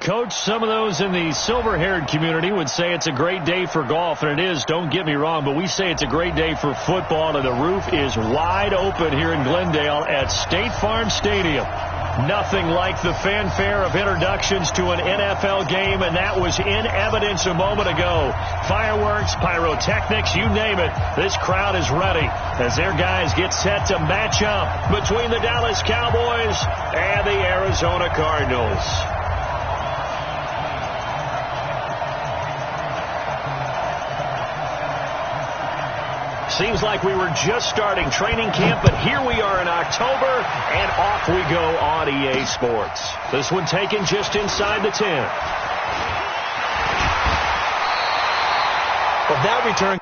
Coach, some of those in the silver-haired community would say it's a great day for golf, and it is, don't get me wrong, but we say it's a great day for football, and the roof is wide open here in Glendale at State Farm Stadium. Nothing like the fanfare of introductions to an NFL game, and that was in evidence a moment ago. Fireworks, pyrotechnics, you name it. This crowd is ready as their guys get set to match up between the Dallas Cowboys and the Arizona Cardinals. Seems like we were just starting training camp, but here we are in October, and off we go on EA Sports. This one taken just inside the 10. But that return.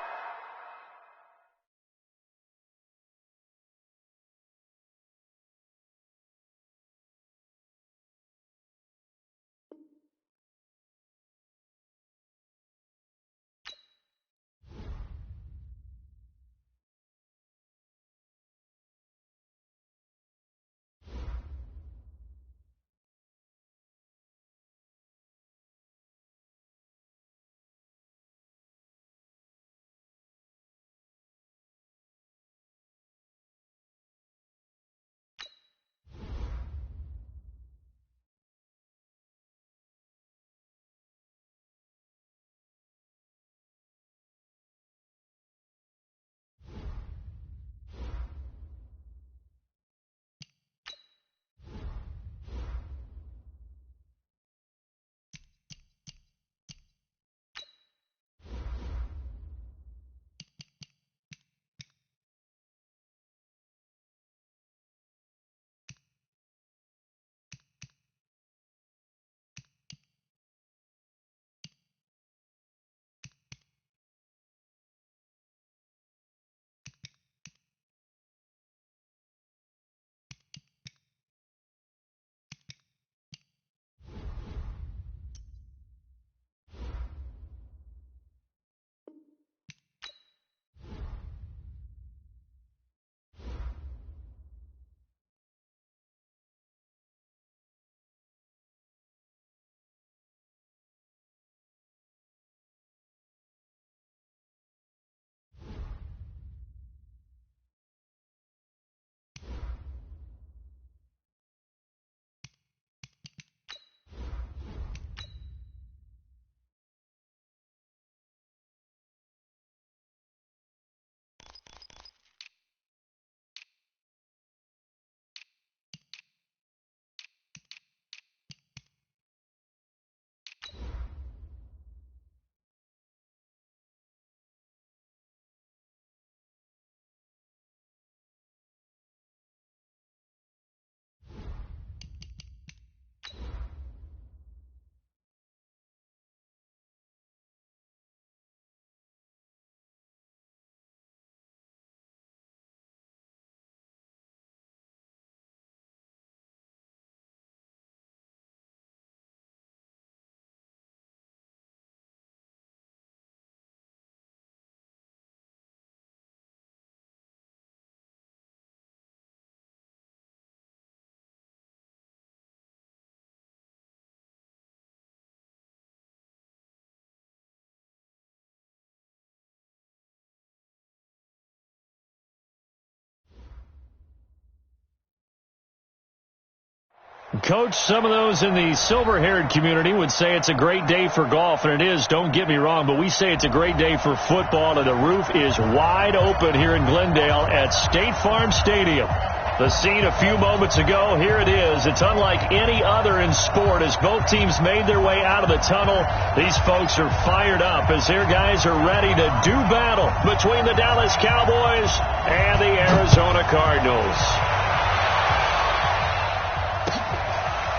Coach, some of those in the silver-haired community would say it's a great day for golf, and it is, don't get me wrong, but we say it's a great day for football, and the roof is wide open here in Glendale at State Farm Stadium. The scene a few moments ago, here it is. It's unlike any other in sport as both teams made their way out of the tunnel. These folks are fired up as their guys are ready to do battle between the Dallas Cowboys and the Arizona Cardinals.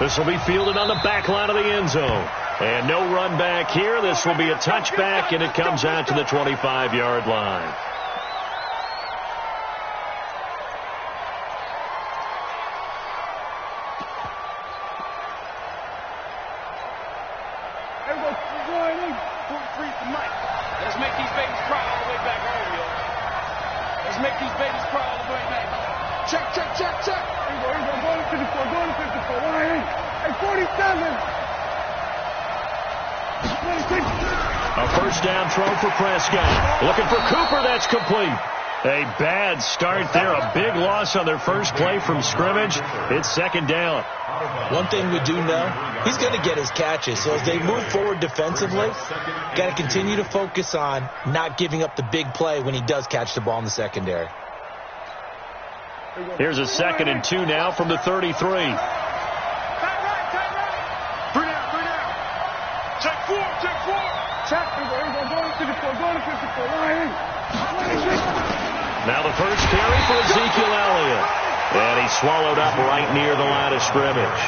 This will be fielded on the back line of the end zone. And no run back here. This will be a touchback, and it comes out to the 25-yard line. Let's make these babies cry all the way back home, yo. Let's make these babies cry all the way back. Check, check, check, check. Here we go. Going to 54. Going to 54. 188. Hey, 47. A first down throw for Prescott. Looking for Cooper. That's complete. A bad start there. A big loss on their first play from scrimmage. It's second down. One thing we do know, he's going to get his catches. So as they move forward defensively, got to continue to focus on not giving up the big play when he does catch the ball in the secondary. Here's a 2nd and 2 now from the 33. Bring down. Check 4. Check. Now the first carry for Ezekiel Elliott. And he's swallowed up right near the line of scrimmage.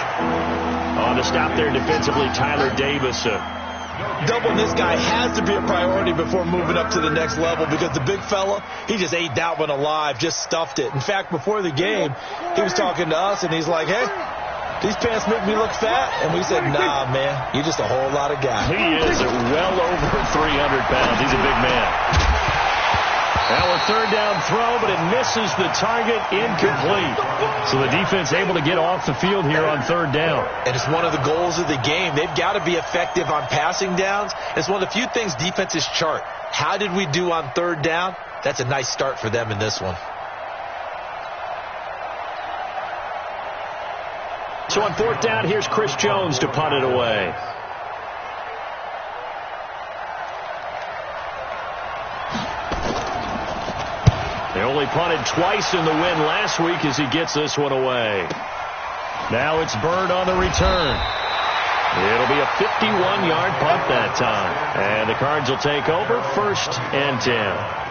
On to stop there defensively, Tyler Davison. Doubling this guy has to be a priority before moving up to the next level because the big fella, he just ate that one alive, just stuffed it. In fact, before the game, he was talking to us, and he's like, hey, these pants make me look fat. And we said, nah, man, you're just a whole lot of guy. He is well over 300 pounds. He's a big man. Now a third down throw, but it misses the target, incomplete. So the defense able to get off the field here on third down. And it's one of the goals of the game. They've got to be effective on passing downs. It's one of the few things defenses chart. How did we do on third down? That's a nice start for them in this one. So on fourth down, here's Chris Jones to punt it away. They only punted twice in the win last week as he gets this one away. Now it's Bird on the return. It'll be a 51-yard punt that time. And the Cards will take over 1st and 10.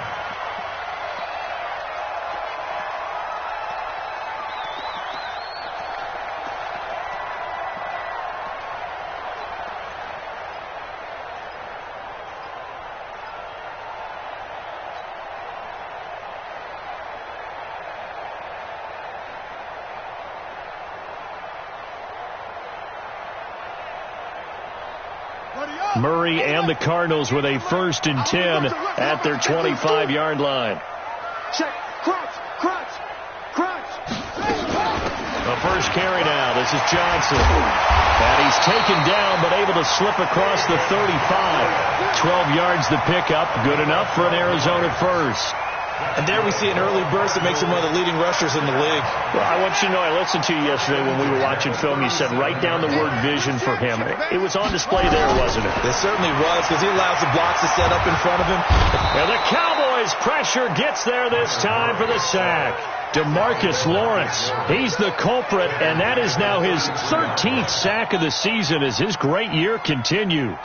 Murray and the Cardinals with a 1st and 10 at their 25-yard line. Check. Crunch. The first carry now. This is Johnson. And he's taken down but able to slip across the 35. 12 yards the pickup. Good enough for an Arizona first. And there we see an early burst that makes him one of the leading rushers in the league. Well, I want you to know, I listened to you yesterday when we were watching film. You said write down the word vision for him. It was on display there, wasn't it? It certainly was, because he allows the blocks to set up in front of him. And the Cowboys pressure gets there this time for the sack. DeMarcus Lawrence, he's the culprit, and that is now his 13th sack of the season as his great year continues.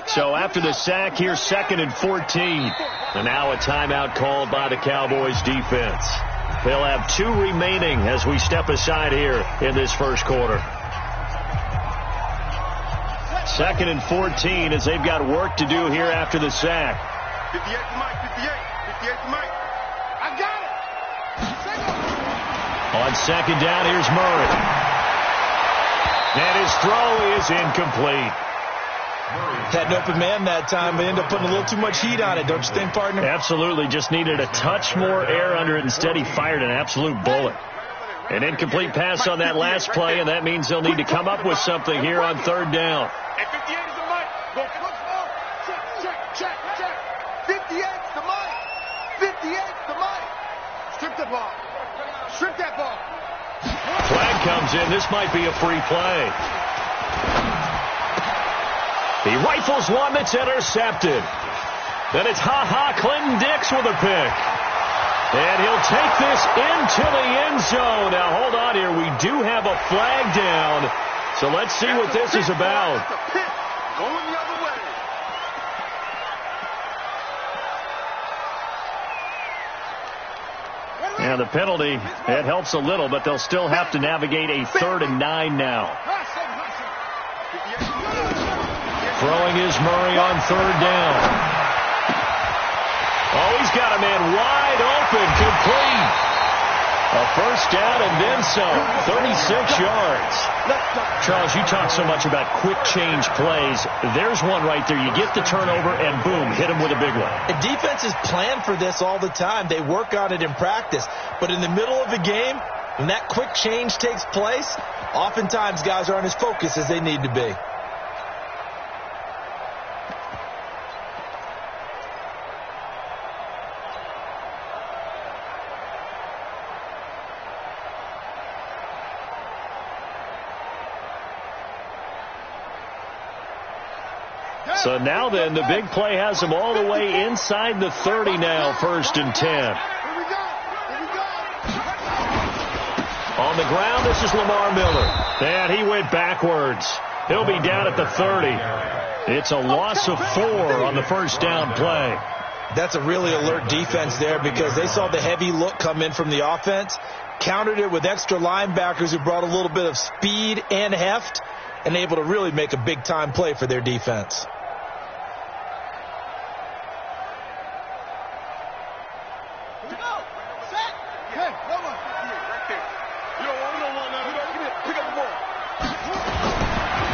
So after the sack, here's 2nd and 14. And now a timeout called by the Cowboys defense. They'll have 2 remaining as we step aside here in this first quarter. 2nd and 14 as they've got work to do here after the sack. 58 to Mike, 58 to Mike. I got it. On 2nd down, here's Murray. And his throw is incomplete. Had an open man that time, but ended up putting a little too much heat on it, don't you think, partner? Absolutely. Just needed a touch more air under it. Instead, he fired an absolute bullet. An incomplete pass on that last play, and that means they'll need to come up with something here on third down. And 58 is the Mike. Go, check. 58 is the Mike. 58 is the Mike. Strip that ball. Flag comes in. This might be a free play. He rifles one that's intercepted. Then it's Clinton Dix with a pick. And he'll take this into the end zone. Now, hold on here. We do have a flag down. So let's see what this is about. Going the other way. And the penalty, it helps a little, but they'll still have to navigate a 3rd and 9 now. Throwing is Murray on 3rd down. Oh, he's got a man wide open, complete. A first down and then some, 36 yards. Charles, you talk so much about quick change plays. There's one right there. You get the turnover and boom, hit him with a big one. And defenses plan for this all the time. They work on it in practice. But in the middle of the game, when that quick change takes place, oftentimes guys aren't as focused as they need to be. So now then, the big play has them all the way inside the 30 now, 1st and 10. On the ground, this is Lamar Miller. And he went backwards. He'll be down at the 30. It's a loss of 4 on the first down play. That's a really alert defense there because they saw the heavy look come in from the offense, countered it with extra linebackers who brought a little bit of speed and heft, and able to really make a big-time play for their defense.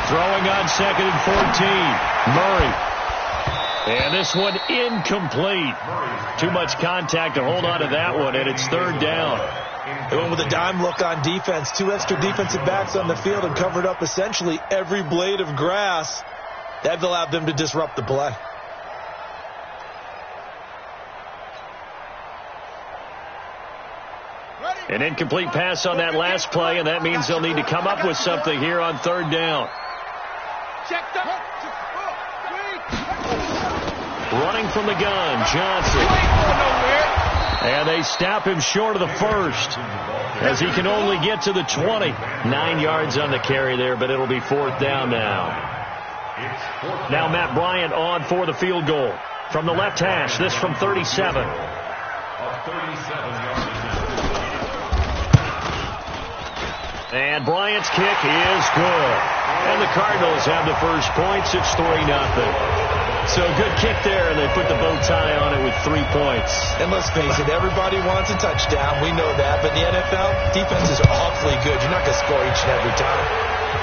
Throwing on 2nd and 14. Murray. And this one incomplete. Too much contact to hold on to that one, and it's 3rd down. They went with a dime look on defense. 2 extra defensive backs on the field and covered up essentially every blade of grass. That allowed them to disrupt the play. An incomplete pass on that last play, and that means they'll need to come up with something here on 3rd down. Running from the gun, Johnson. And they stop him short of the 1st as he can only get to the 20. 9 yards on the carry there, but it'll be 4th down now. Now Matt Bryant on for the field goal. From the left hash, this from 37. And Bryant's kick is good. And the Cardinals have the first points. It's 3-0. So good kick there, and they put the bow tie on it with 3 points. And let's face it, everybody wants a touchdown. We know that. But in the NFL, defenses are awfully good. You're not going to score each and every time.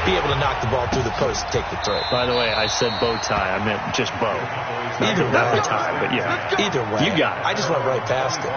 Be able to knock the ball through the post and take the throw. By the way, I said bow tie. I meant just bow. Either way. Not the tie, but yeah. Either way. You got it. I just went right past it.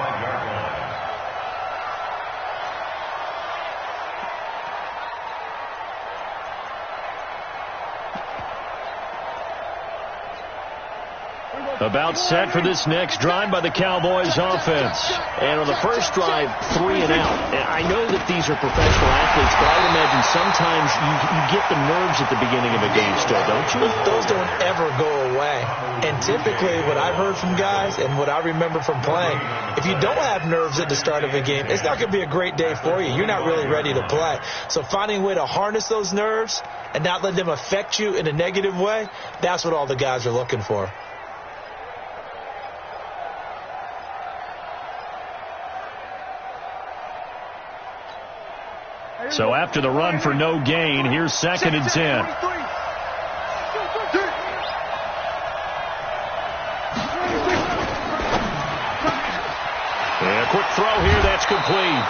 About set for this next drive by the Cowboys offense. And on the first drive, 3 and out. And I know that these are professional athletes, but I would imagine sometimes you get the nerves at the beginning of a game still, don't you? Those don't ever go away. And typically what I've heard from guys and what I remember from playing, if you don't have nerves at the start of a game, it's not going to be a great day for you. You're not really ready to play. So finding a way to harness those nerves and not let them affect you in a negative way, that's what all the guys are looking for. So after the run for no gain, here's 2nd and 10. And a quick throw here, that's complete.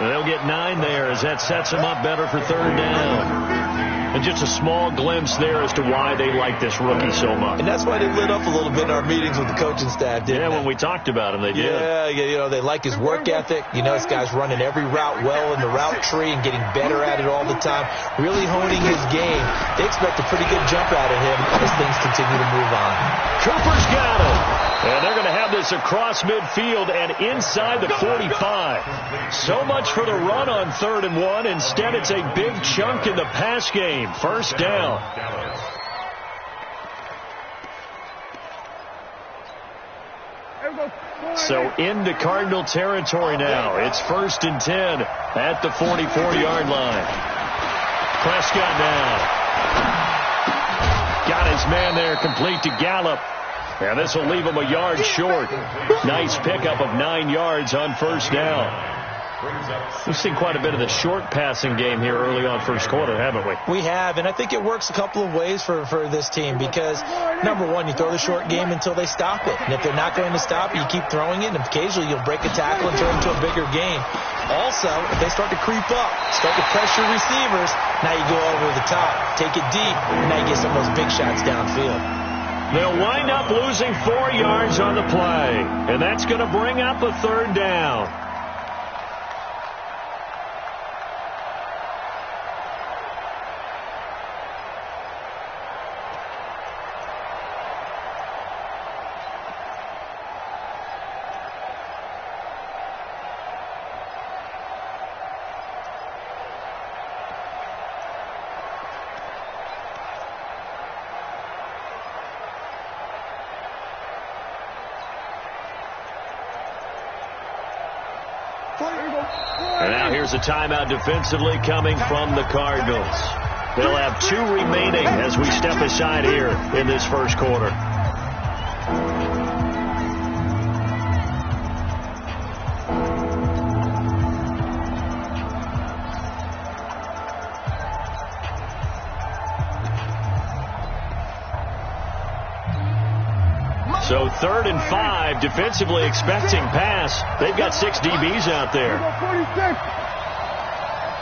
And they'll get 9 there as that sets them up better for 3rd down. And just a small glimpse there as to why they like this rookie so much. And that's why they lit up a little bit in our meetings with the coaching staff, didn't they? Yeah, when we talked about him, they did. Yeah, you know, they like his work ethic. You know, this guy's running every route well in the route tree and getting better at it all the time, really honing his game. They expect a pretty good jump out of him as things continue to move on. Cooper's got him. And they're going to have this across midfield and inside the 45. So much for the run on 3rd and 1. Instead, it's a big chunk in the pass game. 1st down. So into Cardinal territory now. It's 1st and 10 at the 44-yard line. Prescott now. Got his man there, complete to Gallup. And this will leave him a yard short. Nice pickup of 9 yards on 1st down. We've seen quite a bit of the short passing game here early on first quarter, haven't we? We have, and I think it works a couple of ways for this team because, number one, you throw the short game until they stop it. And if they're not going to stop it, you keep throwing it, and occasionally you'll break a tackle and turn it into a bigger game. Also, if they start to creep up, start to pressure receivers, now you go over the top, take it deep, and now you get some of those big shots downfield. They'll wind up losing 4 yards on the play, and that's going to bring up a third down. And now here's a timeout defensively coming from the Cardinals. They'll have 2 remaining as we step aside here in this first quarter. So 3rd and 5, defensively expecting pass. They've got 6 DBs out there.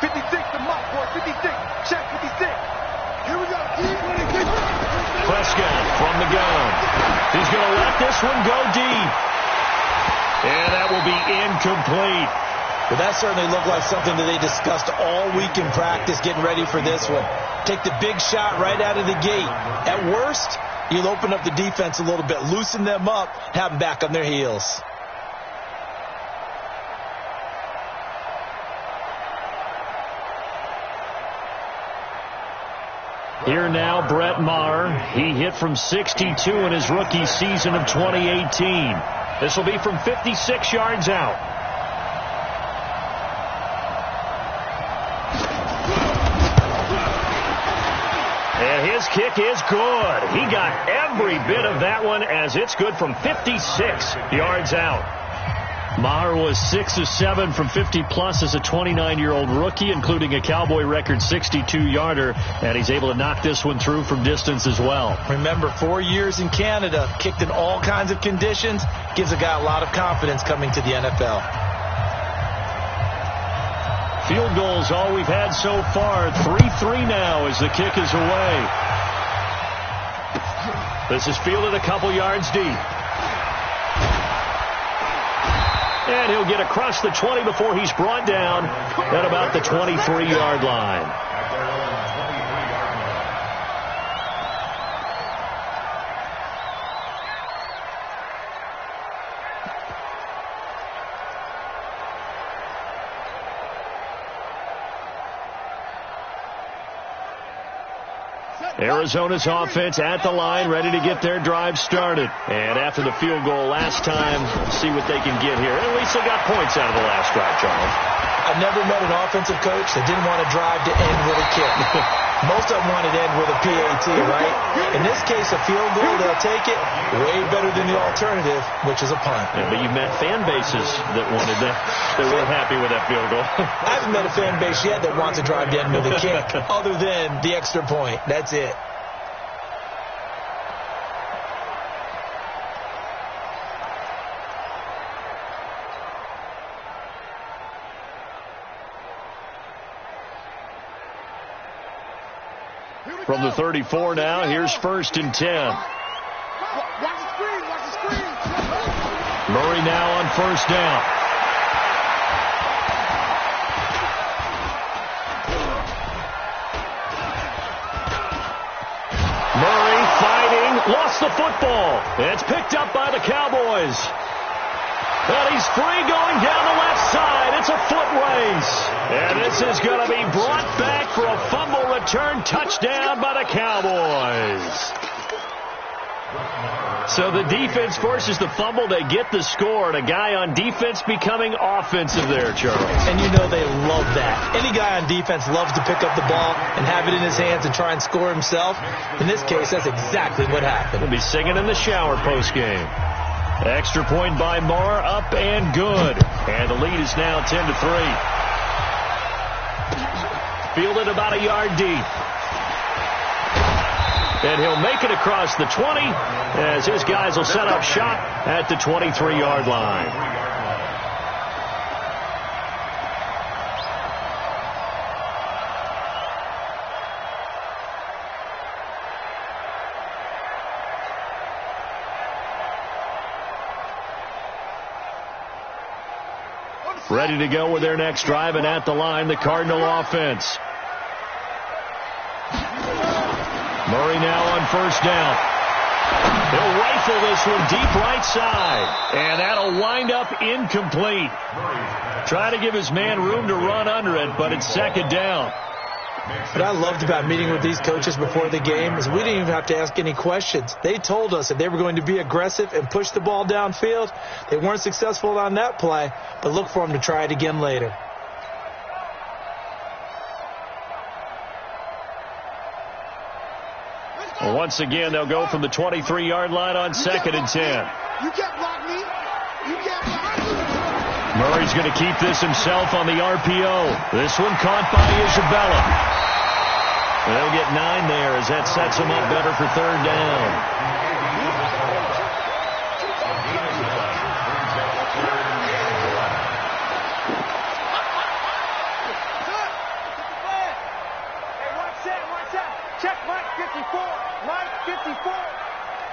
56 to Mike, boy, 56. Check 56. Here we go. Prescott from the gun. He's going to let this one go deep. And that will be incomplete. Well, that certainly looked like something that they discussed all week in practice getting ready for this one. Take the big shot right out of the gate. At worst, you'll open up the defense a little bit, loosen them up, have them back on their heels. Here now, Brett Maher. He hit from 62 in his rookie season of 2018. This will be from 56 yards out. And his kick is good. He got every bit of that one as it's good from 56 yards out. Maher was 6 of 7 from 50-plus as a 29-year-old rookie, including a Cowboy record 62-yarder, and he's able to knock this one through from distance as well. Remember, 4 years in Canada, kicked in all kinds of conditions, gives a guy a lot of confidence coming to the NFL. Field goals all we've had so far. 3-3 now as the kick is away. This is fielded a couple yards deep. And he'll get across the 20 before he's brought down at about the 23-yard line. Arizona's offense at the line, ready to get their drive started. And after the field goal last time, see what they can get here. At least they got points out of the last drive, Charles. I've never met an offensive coach that didn't want to drive to end with a kick. Most of them wanted to end with a PAT, right? In this case, a field goal, they'll take it way better than the alternative, which is a punt. Yeah, but you've met fan bases that wanted that. They weren't happy with that field goal. I haven't met a fan base yet that wants to drive to end with a kick, other than the extra point. That's it. From the 34 now, here's 1st and 10. Watch the screen, watch the screen. Murray now on 1st down. Murray fighting, lost the football. It's picked up by the Cowboys. And he's free going down the left side. It's a foot race. And this is going to be brought back for a fumble return touchdown by the Cowboys. So the defense forces the fumble. They get the score. And a guy on defense becoming offensive there, Charles. And you know they love that. Any guy on defense loves to pick up the ball and have it in his hands and try and score himself. In this case, that's exactly what happened. He'll be singing in the shower post-game. Extra point by Marr, up and good. And the lead is now 10-3. Fielded about a yard deep. And he'll make it across the 20 as his guys will set up shop at the 23-yard line. Ready to go with their next drive, and at the line, the Cardinal offense. Murray now on first down. He'll rifle this one deep right side, and that'll wind up incomplete. Try to give his man room to run under it, but it's second down. What I loved about meeting with these coaches before the game is we didn't even have to ask any questions. They told us that they were going to be aggressive and push the ball downfield. They weren't successful on that play, but look for them to try it again later. Once again, they'll go from the 23-yard line on second and 10. You can't block me. You can't block me. Murray's going to keep this himself on the RPO. This one caught by Isabella. They'll get 9 there as that sets him up better for third down. Check Mike 54. Mike 54.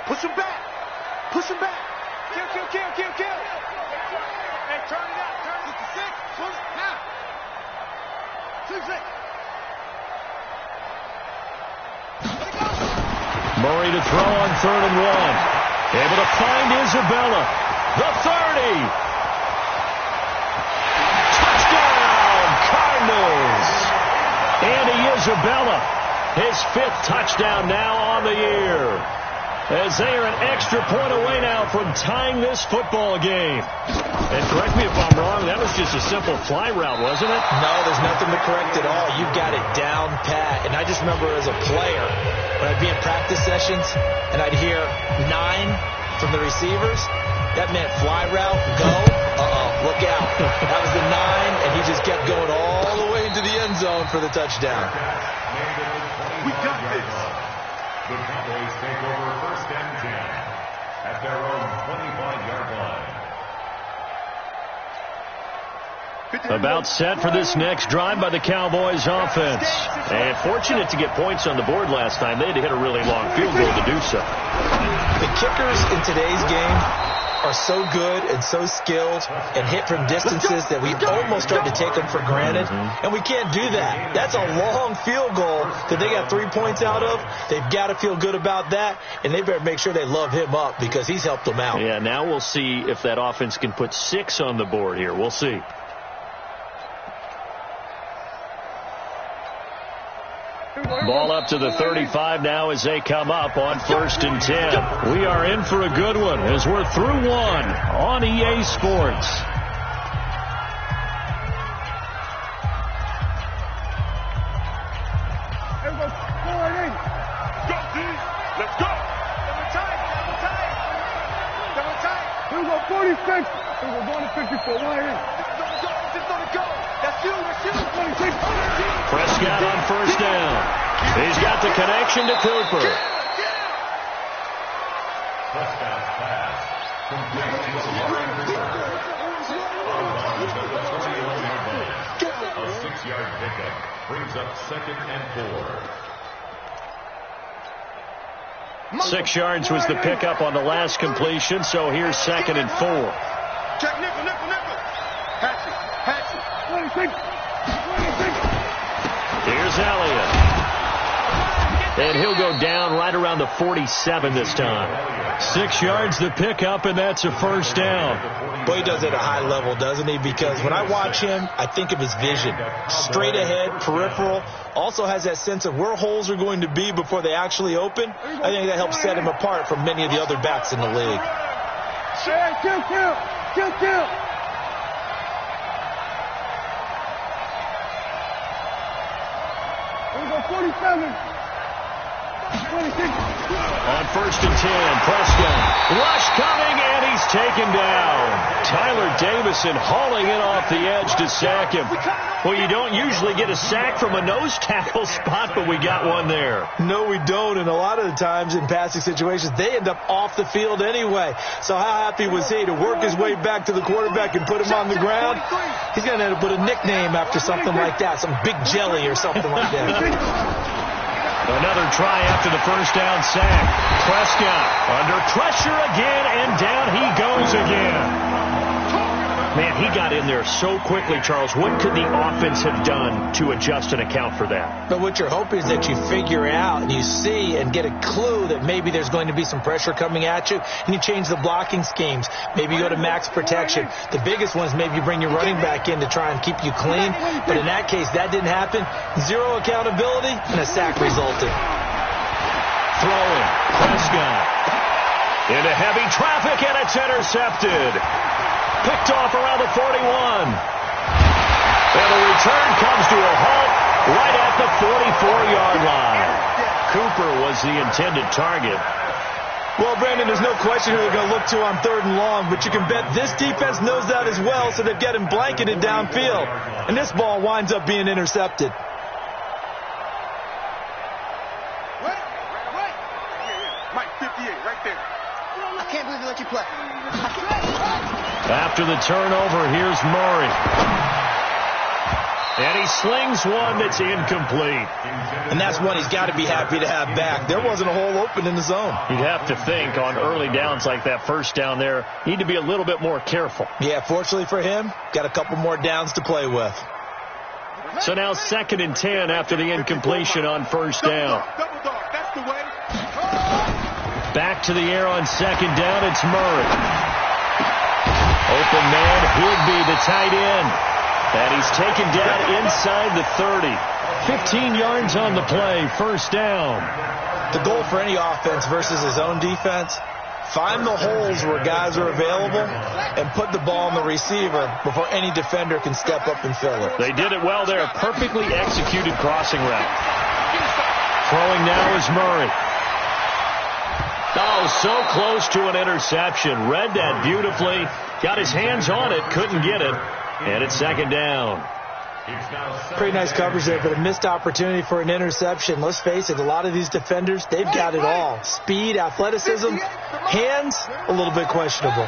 Push him back. Push him back. Kill. Hey, turn it out. Turn it. 56. Push now. 6. Murray to throw on third and 1. Able to find Isabella. The 30. Touchdown, Cardinals. Andy Isabella. His 5th touchdown now on the year. As they are an extra point away now from tying this football game. And correct me if I'm wrong, that was just a simple fly route, wasn't it? No, there's nothing to correct at all. You got it down pat. And I just remember as a player, when I'd be in practice sessions and I'd hear 9 from the receivers, that meant fly route, go, look out. That was the 9, and he just kept going all the way into the end zone for the touchdown. We got this. The Cowboys take over first and 10 at their own 25-yard line. About set for this next drive by the Cowboys offense. And fortunate to get points on the board last time. They had to hit a really long field goal to do so. The kickers in today's game are so good and so skilled and hit from distances that we almost start to take them for granted. And we can't do that. That's a long field goal that they got 3 points out of. They've got to feel good about that, and they better make sure they love him up because he's helped them out. Yeah, now we'll see if that offense can put 6 on the board here. We'll see. Ball up to the 35 now as they come up on first and 10. We are in for a good one as we're through 1 on EA Sports. Let's go. Double tight. Here we go, 46. Here we go, going to 54. Just let it go. That's you. 26. Prescott on first down. He's got the connection to Cooper. Prescott's pass complete to Lauren Cooper. A 6-yard pickup brings up second and 4. 6 yards was the pickup on the last completion, so here's second and 4. Check nickel. Hatchet. 26. Here's Elliott. And he'll go down right around the 47 this time. 6 yards the pickup, and that's a first down. Boy, he does it at a high level, doesn't he? Because when I watch him, I think of his vision. Straight ahead, peripheral. Also has that sense of where holes are going to be before they actually open. I think that helps set him apart from many of the other backs in the league. Kill. Here we go, 47. On 1st and 10, Prescott. Rush coming, and he's taken down. Tyler Davison hauling it off the edge to sack him. Well, you don't usually get a sack from a nose tackle spot, but we got one there. No, we don't, and a lot of the times in passing situations, they end up off the field anyway. So how happy was he to work his way back to the quarterback and put him on the ground? He's going to end up with a nickname after something like that, some Big Jelly or something like that. Another try after the first down sack. Prescott under pressure again, and down he goes again. Man, he got in there so quickly, Charles. What could the offense have done to adjust and account for that? But what you're hoping is that you figure out and you see and get a clue that maybe there's going to be some pressure coming at you, and you change the blocking schemes. Maybe you go to max protection. The biggest one is maybe you bring your running back in to try and keep you clean. But in that case, that didn't happen. Zero accountability, and a sack resulted. Throwing. Prescott into heavy traffic, and it's intercepted. Picked off around the 41. And the return comes to a halt right at the 44-yard line. Cooper was the intended target. Well, Brandon, there's no question who they're going to look to on 3rd and long, but you can bet this defense knows that as well, so they've got him blanketed downfield. And this ball winds up being intercepted. Mike, 58, right there. I can't believe they let you play. After the turnover, here's Murray. And he slings one that's incomplete. And that's one he's got to be happy to have back. There wasn't a hole open in the zone. You'd have to think on early downs like that first down there, need to be a little bit more careful. Yeah, fortunately for him, got a couple more downs to play with. So now 2nd and 10 after the incompletion on 1st down. Double dog, that's the way. Back to the air on 2nd down, it's Murray. Open man, Higby, the tight end. And he's taken down inside the 30. 15 yards on the play, 1st down. The goal for any offense versus his own defense, find the holes where guys are available and put the ball on the receiver before any defender can step up and fill it. They did it well there. Perfectly executed crossing route. Throwing now is Murray. Oh, so close to an interception. Read that beautifully. Got his hands on it. Couldn't get it. And it's 2nd down. Pretty nice coverage there, but a missed opportunity for an interception. Let's face it, a lot of these defenders, they've got it all. Speed, athleticism, hands, a little bit questionable.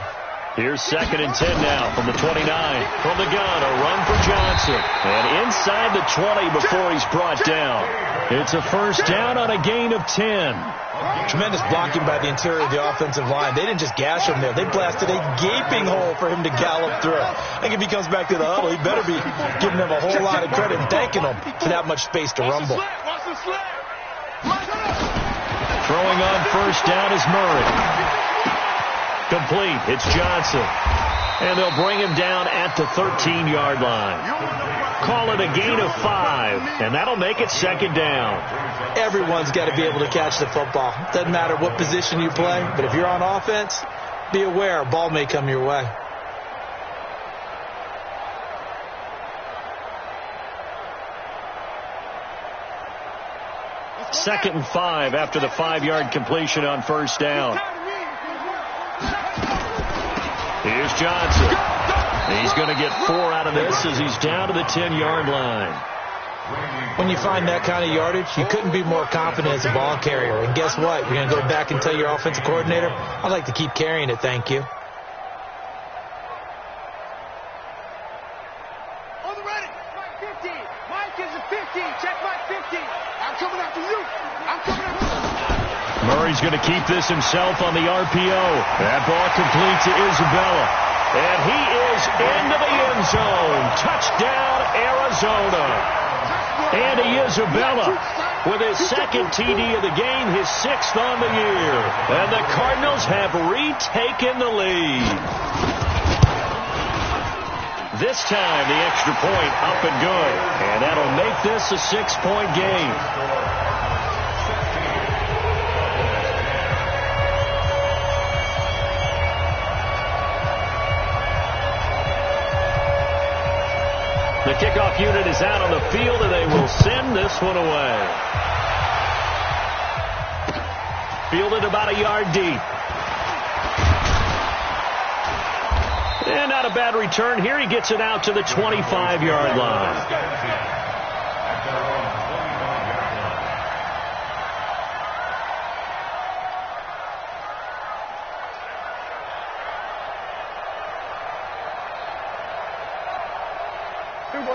Here's 2nd and 10 now from the 29. From the gun, a run for Johnson. And inside the 20 before he's brought down. It's a 1st down on a gain of 10. Tremendous blocking by the interior of the offensive line. They didn't just gash him there. They blasted a gaping hole for him to gallop through. I think if he comes back to the huddle, he better be giving them a whole lot of credit and thanking them for that much space to rumble. Throwing on 1st down is Murray. Complete. It's Johnson. And they'll bring him down at the 13-yard line. Call it a gain of 5, and that'll make it 2nd down. Everyone's got to be able to catch the football. Doesn't matter what position you play, but if you're on offense, be aware a ball may come your way. Second and 5 after the 5-yard completion on 1st down. Here's Johnson. He's going to get 4 out of this as he's down to the 10-yard line. When you find that kind of yardage, you couldn't be more confident as a ball carrier. And guess what? You're going to go back and tell your offensive coordinator, I'd like to keep carrying it, thank you. On the ready. Mike 50. Mike is a 50. Check Mike 50. I'm coming after you. I'm coming after you. Murray's going to keep this himself on the RPO. That ball complete to Isabella. And he is into the end zone. Touchdown, Arizona. Andy Isabella with his 2nd TD of the game, his 6th on the year. And the Cardinals have retaken the lead. This time, the extra point up and good. And that'll make this a 6-point game. The kickoff unit is out on the field, and they will send this one away. fielded about a yard deep. And not a bad return here. He gets it out to the 25-yard line.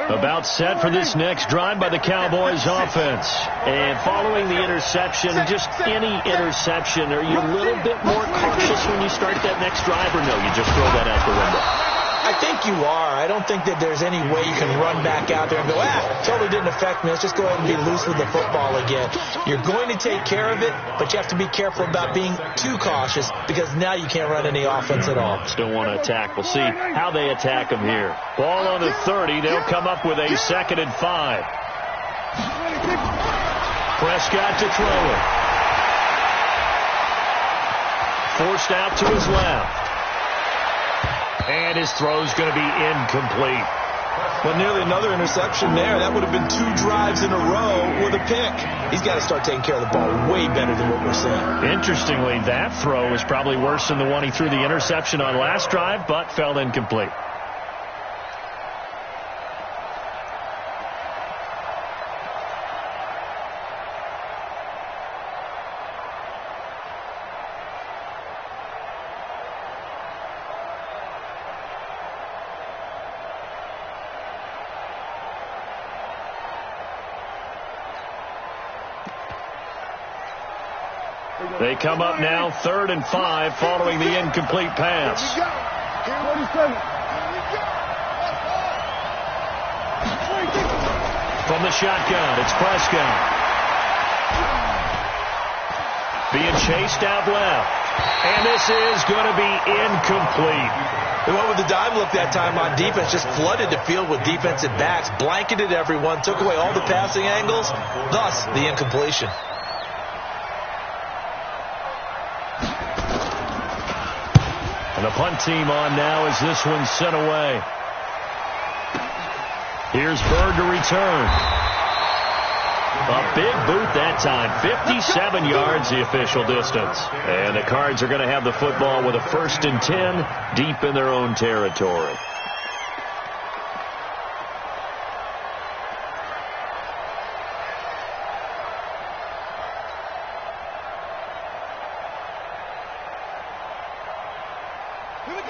About set for this next drive by the Cowboys offense. And following the interception, just any interception, are you a little bit more cautious when you start that next drive, or no, you just throw that out the window? I think you are. I don't think that there's any way you can run back out there and go, totally didn't affect me. Let's just go ahead and be loose with the football again. You're going to take care of it, but you have to be careful about being too cautious because now you can't run any offense at all. Still want to attack. We'll see how they attack them here. Ball on the 30. They'll come up with a 2nd and 5. Prescott to throw it. Forced out to his left. And his throw's going to be incomplete. Well, nearly another interception there. That would have been 2 drives in a row with a pick. He's got to start taking care of the ball way better than what we're seeing. Interestingly, that throw is probably worse than the one he threw the interception on last drive, but fell incomplete. They come up now 3rd and 5 following the incomplete pass. From the shotgun, it's Prescott. Being chased out left. And this is going to be incomplete. They went with the dive look that time on defense, just flooded the field with defensive backs, blanketed everyone, took away all the passing angles, thus the incompletion. And the punt team on now as this one's sent away. Here's Bird to return. A big boot that time. 57 yards the official distance. And the Cards are going to have the football with a 1st and 10 deep in their own territory.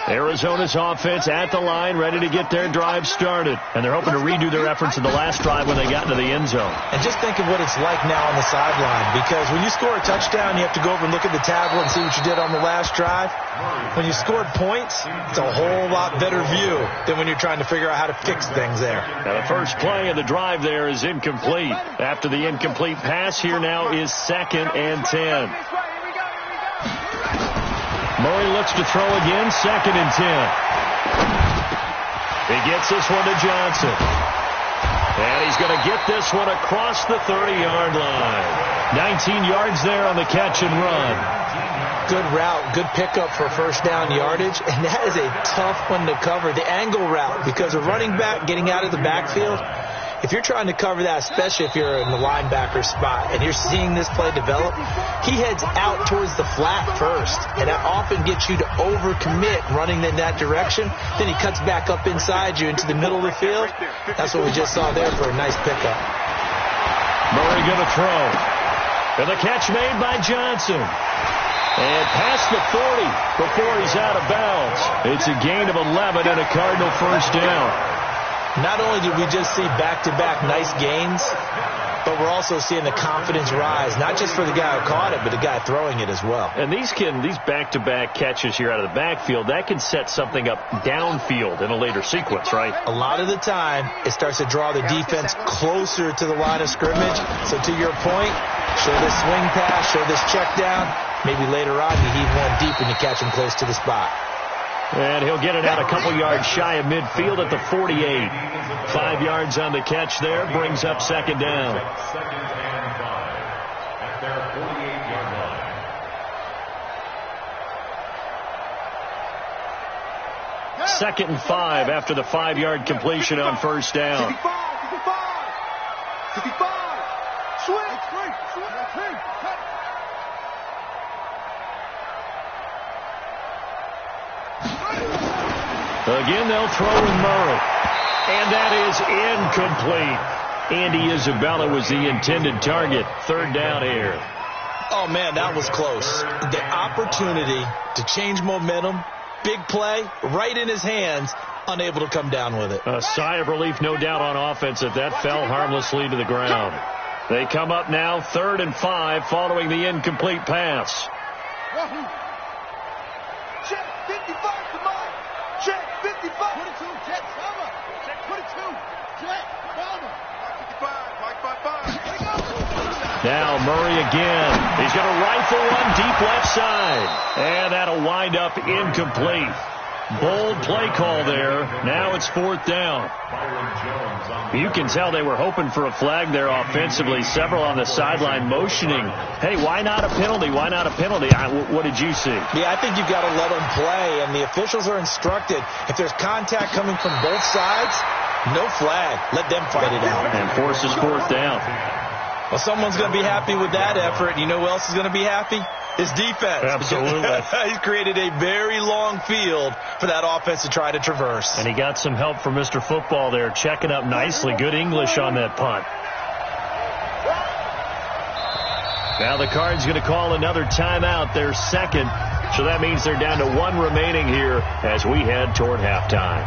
Arizona's offense at the line, ready to get their drive started. And they're hoping to redo their efforts in the last drive when they got into the end zone. And just think of what it's like now on the sideline. Because when you score a touchdown, you have to go over and look at the tablet and see what you did on the last drive. When you scored points, it's a whole lot better view than when you're trying to figure out how to fix things there. Now the first play of the drive there is incomplete. After the incomplete pass, here now is 2nd and 10. Murray looks to throw again, 2nd and 10. He gets this one to Johnson. And he's going to get this one across the 30-yard line. 19 yards there on the catch and run. Good route, good pickup for 1st down yardage. And that is a tough one to cover, the angle route, because a running back getting out of the backfield, if you're trying to cover that, especially if you're in the linebacker spot and you're seeing this play develop, he heads out towards the flat first, and that often gets you to overcommit running in that direction. Then he cuts back up inside you into the middle of the field. That's what we just saw there for a nice pickup. Murray going to throw. And the catch made by Johnson. And past the 40 before he's out of bounds. It's a gain of 11 and a Cardinal 1st down. Not only did we just see back-to-back nice gains, but we're also seeing the confidence rise, not just for the guy who caught it, but the guy throwing it as well. And these back-to-back catches here out of the backfield, that can set something up downfield in a later sequence, right? A lot of the time, it starts to draw the defense closer to the line of scrimmage. So to your point, show this swing pass, show this check down. Maybe later on you heave one deep and you catch him close to the spot. And he'll get it out a couple yards shy of midfield at the 48. 5 yards on the catch there, brings up 2nd down. 2nd and 5 at their 48-yard line. 2nd and 5 after the 5-yard completion on 1st down. 55. Swing. Again, they'll throw with Murray. And that is incomplete. Andy Isabella was the intended target. Third down here. Oh, man, that was close. The opportunity to change momentum, big play, right in his hands, unable to come down with it. A sigh of relief, no doubt, on offense that fell harmlessly to the ground. They come up now 3rd and 5 following the incomplete pass. Check 55 to mine. Check 55. 22. Check cover. Check 22. Check cover. 55. Mike 55. Now Murray again. He's going to rifle one deep left side. And that'll wind up incomplete. Bold play call there. Now it's 4th down. You can tell they were hoping for a flag there offensively. Several on the sideline motioning, hey, why not a penalty? Why not a penalty? What did you see? Yeah, I think you've got to let them play, and the officials are instructed. If there's contact coming from both sides, no flag. Let them fight it out. And forces 4th down. Well, someone's going to be happy with that effort. You know who else is going to be happy? His defense. Absolutely. He's created a very long field for that offense to try to traverse. And he got some help from Mr. Football there, checking up nicely. Good English on that punt. Now the Cards going to call another timeout, their second. So that means they're down to 1 remaining here as we head toward halftime.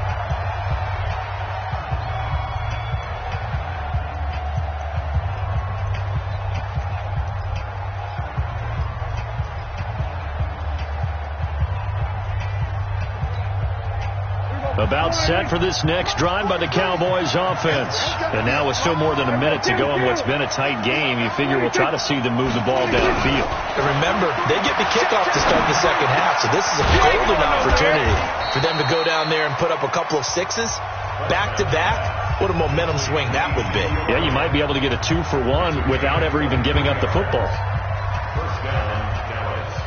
About set for this next drive by the Cowboys offense. And now with still more than a minute to go in what's been a tight game, you figure we'll try to see them move the ball downfield. And remember, they get the kickoff to start the second half, so this is a golden opportunity for them to go down there and put up a couple of sixes back-to-back. What a momentum swing that would be. Yeah, you might be able to get a 2-for-1 without ever even giving up the football. First down, Dallas.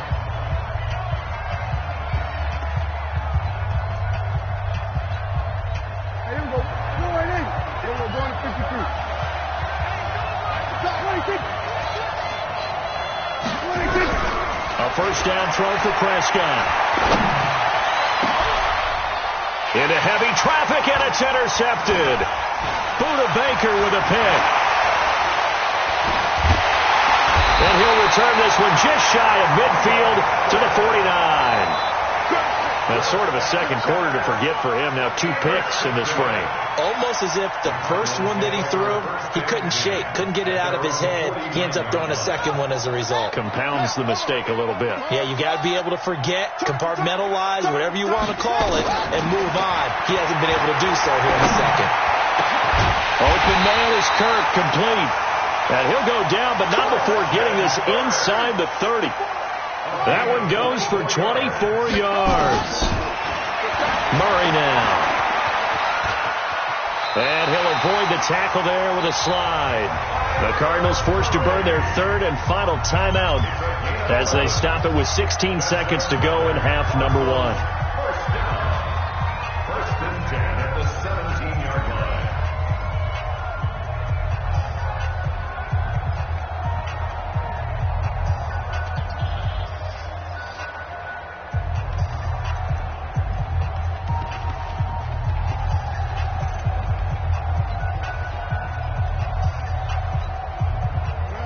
A first down throw for Prescott. Into heavy traffic, and it's intercepted. Buda Baker with a pick. And he'll return this one just shy of midfield to the 49. That's sort of a second quarter to forget for him. Now 2 picks in this frame. Almost as if the first one that he threw, he couldn't shake, couldn't get it out of his head. He ends up throwing a second one as a result. Compounds the mistake a little bit. Yeah, you got to be able to forget, compartmentalize, whatever you want to call it, and move on. He hasn't been able to do so here in the second. Open man is Kirk, complete. And he'll go down, but not before getting this inside the 30. That one goes for 24 yards. Murray now. And he'll avoid the tackle there with a slide. The Cardinals forced to burn their 3rd and final timeout as they stop it with 16 seconds to go in half number 1. First and 10 at the 17-yard line.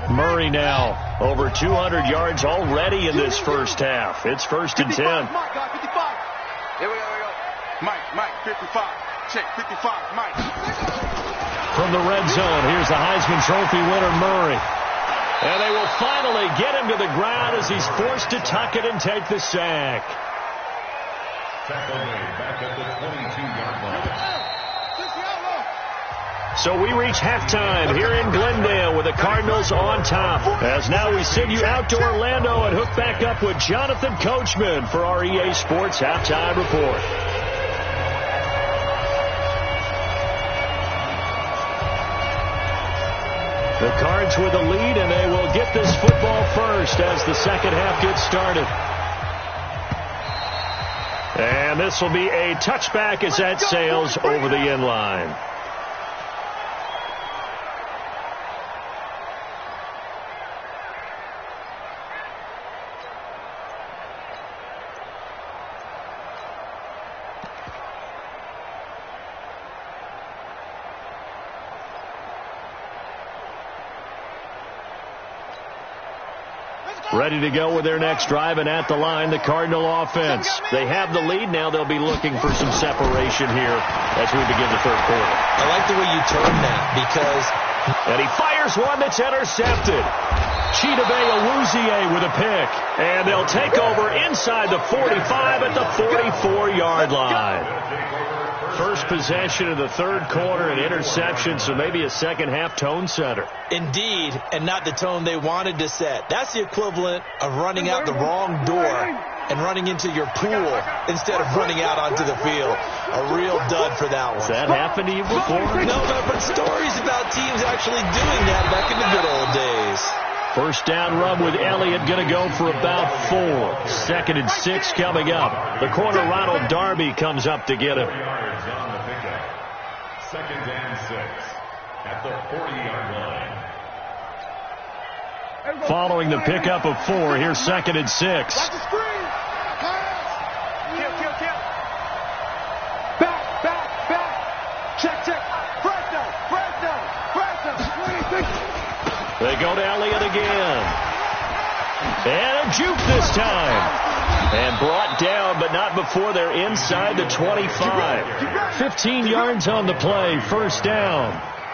Murray now over 200 yards already in this first half. It's 1st and 10. Mike, 55. Here we go. Mike, 55. Check, 55. Mike. From the red zone, here's the Heisman Trophy winner, Murray. And they will finally get him to the ground as he's forced to tuck it and take the sack. Tackle made back at the 22-yard line. So we reach halftime here in Glendale with the Cardinals on top. As now we send you out to Orlando and hook back up with Jonathan Coachman for our EA Sports Halftime Report. The Cards with the lead, and they will get this football first as the second half gets started. And this will be a touchback as that sails over the end line. Ready to go with their next drive, and at the line, the Cardinal offense. They have the lead. Now they'll be looking for some separation here as we begin the third quarter. I like the way you term that because... And he fires one that's intercepted. Chidobe Awuzie with a pick. And they'll take over inside the 45 at the 44-yard line. First possession of the third quarter, an interception, so maybe a second-half tone setter. Indeed, and not the tone they wanted to set. That's the equivalent of running out the wrong door and running into your pool instead of running out onto the field. A real dud for that one. Has that happened to you before? No, but stories about teams actually doing that back in the good old days. First down run with Elliott, going to go for about 4. 2nd and 6 coming up. The corner, Ronald Darby, comes up to get him. 2nd and 6 at the 40-yard line. Following the pickup of 4, here's 2nd and 6. Watch the screen. Kill. Back. Check. First down. They go to Elliott again. And a juke this time. And brought down, but not before they're inside the 25. 15 yards on the play. First down.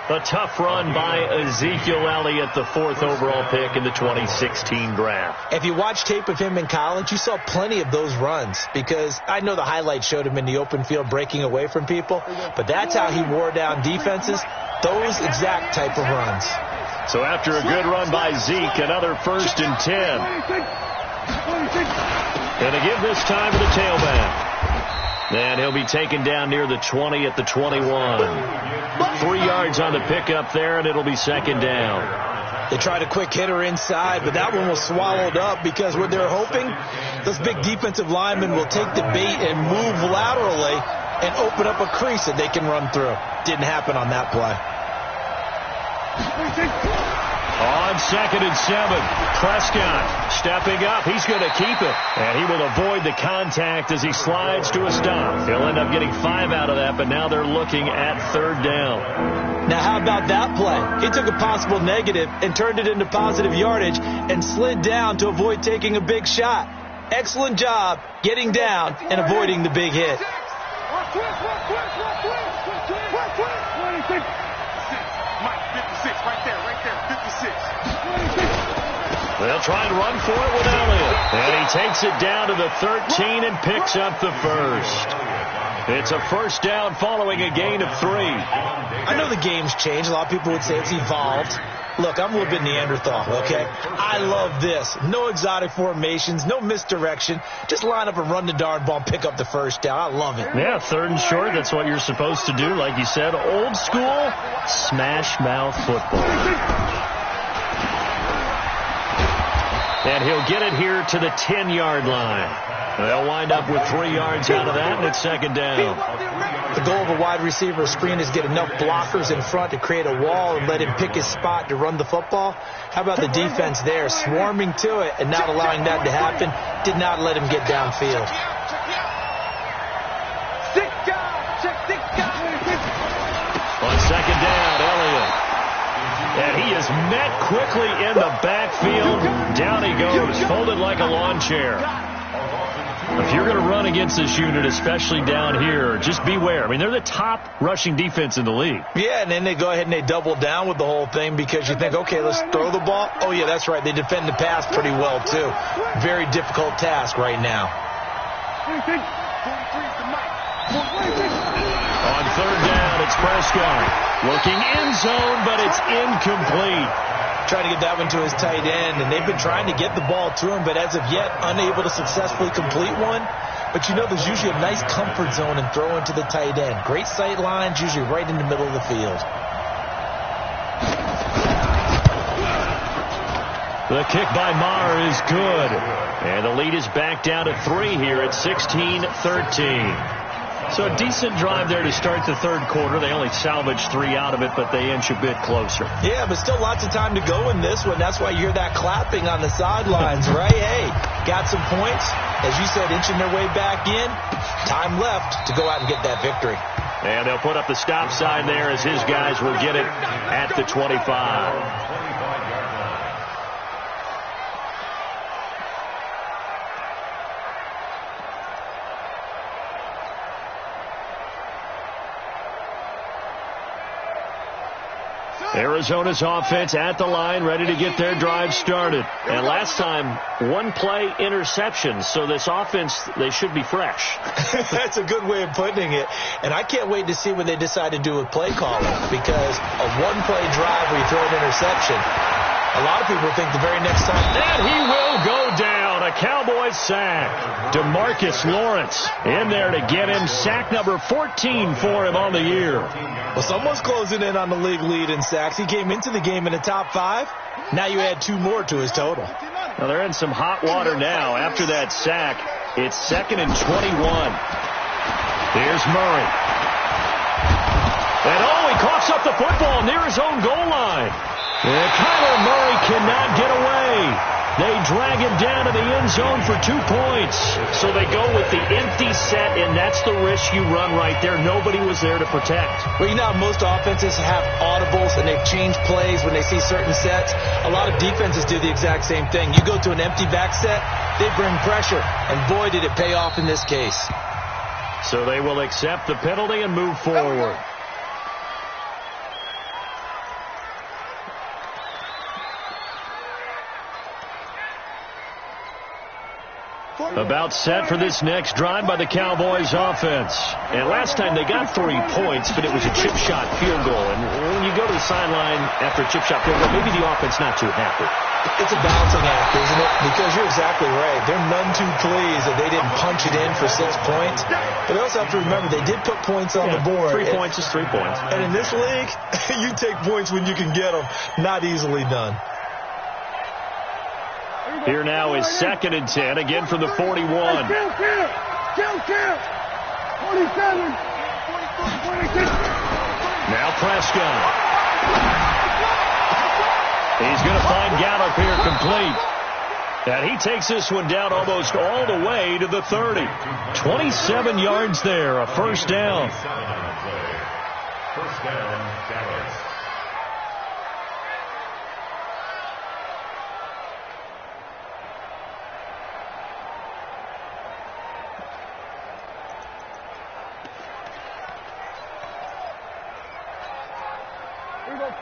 A tough run by Ezekiel Elliott, the 4th overall pick in the 2016 draft. If you watch tape of him in college, you saw plenty of those runs because I know the highlights showed him in the open field breaking away from people, but that's how he wore down defenses, those exact type of runs. So after a good run by Zeke, another 1st and 10. And to give this time to the tailback. And he'll be taken down near the 20 at the 21. 3 yards on the pickup there, and it'll be 2nd down. They tried a quick hitter inside, but that one was swallowed up because what they're hoping, those big defensive linemen will take the bait and move laterally and open up a crease that they can run through. Didn't happen on that play. On 2nd and 7, Prescott stepping up. He's going to keep it. And he will avoid the contact as he slides to a stop. He'll end up getting 5 out of that, but now they're looking at 3rd down. Now, how about that play? He took a possible negative and turned it into positive yardage and slid down to avoid taking a big shot. Excellent job getting down and avoiding the big hit. They'll try and run for it with Elliott. And he takes it down to the 13 and picks up the 1st. It's a 1st down following a gain of 3. I know the game's changed. A lot of people would say it's evolved. Look, I'm a little bit Neanderthal, okay? I love this. No exotic formations, no misdirection. Just line up and run the darn ball and pick up the 1st down. I love it. Yeah, 3rd and short. That's what you're supposed to do. Like you said, old school smash mouth football. And he'll get it here to the 10-yard line. They'll wind up with 3 yards out of that, and it's 2nd down. The goal of a wide receiver screen is get enough blockers in front to create a wall and let him pick his spot to run the football. How about the defense there, swarming to it and not allowing that to happen? Did not let him get downfield. On 2nd down, Elliott. And he is met quickly in the backfield. Down he goes, folded like a lawn chair. If you're going to run against this unit, especially down here, just beware. I mean, they're the top rushing defense in the league. Yeah, and then they go ahead and they double down with the whole thing because you think, okay, let's throw the ball. Oh, yeah, that's right. They defend the pass pretty well, too. Very difficult task right now. On 3rd down, it's Prescott. Looking end zone, but it's incomplete. Trying to get that one to his tight end, and they've been trying to get the ball to him, but as of yet, unable to successfully complete one. But you know, there's usually a nice comfort zone in throwing to the tight end. Great sight lines, usually right in the middle of the field. The kick by Maher is good. And the lead is back down to 3 here at 16-13. So a decent drive there to start the third quarter. They only salvaged 3 out of it, but they inch a bit closer. Yeah, but still lots of time to go in this one. That's why you hear that clapping on the sidelines, right? Hey, got some points. As you said, inching their way back in. Time left to go out and get that victory. And they'll put up the stop sign there as his guys will get it at the 25. Arizona's offense at the line, ready to get their drive started. And last time, one play interception. So this offense, they should be fresh. That's a good way of putting it. And I can't wait to see what they decide to do with play calling, because a one-play drive where you throw an interception, a lot of people think the very next time. And he will go down. A Cowboys sack. DeMarcus Lawrence in there to get him. Sack number 14 for him on the year. Well, someone's closing in on the league lead in sacks. He came into the game in the top 5. Now you add 2 more to his total. Now they're in some hot water now. After that sack, it's 2nd and 21. Here's Murray. And he coughs up the football near his own goal line. And Kyler Murray cannot get away. They drag him down to the end zone for 2 points. So they go with the empty set, and that's the risk you run right there. Nobody was there to protect. Well, you know how most offenses have audibles, and they've changed plays when they see certain sets. A lot of defenses do the exact same thing. You go to an empty back set, they bring pressure, and boy, did it pay off in this case. So they will accept the penalty and move forward. About set for this next drive by the Cowboys offense. And last time they got 3 points, but it was a chip shot field goal. And when you go to the sideline after a chip shot field goal, maybe the offense not too happy. It's a balancing act, isn't it? Because you're exactly right. They're none too pleased that they didn't punch it in for 6 points. But they also have to remember they did put points on the board. 3 points is 3 points. And in this league, you take points when you can get them. Not easily done. Here now is 2nd and 10, again from the 41. Now Prescott. He's going to find Gallup here complete. And he takes this one down almost all the way to the 30. 27 yards there, a first down. First down, Dallas.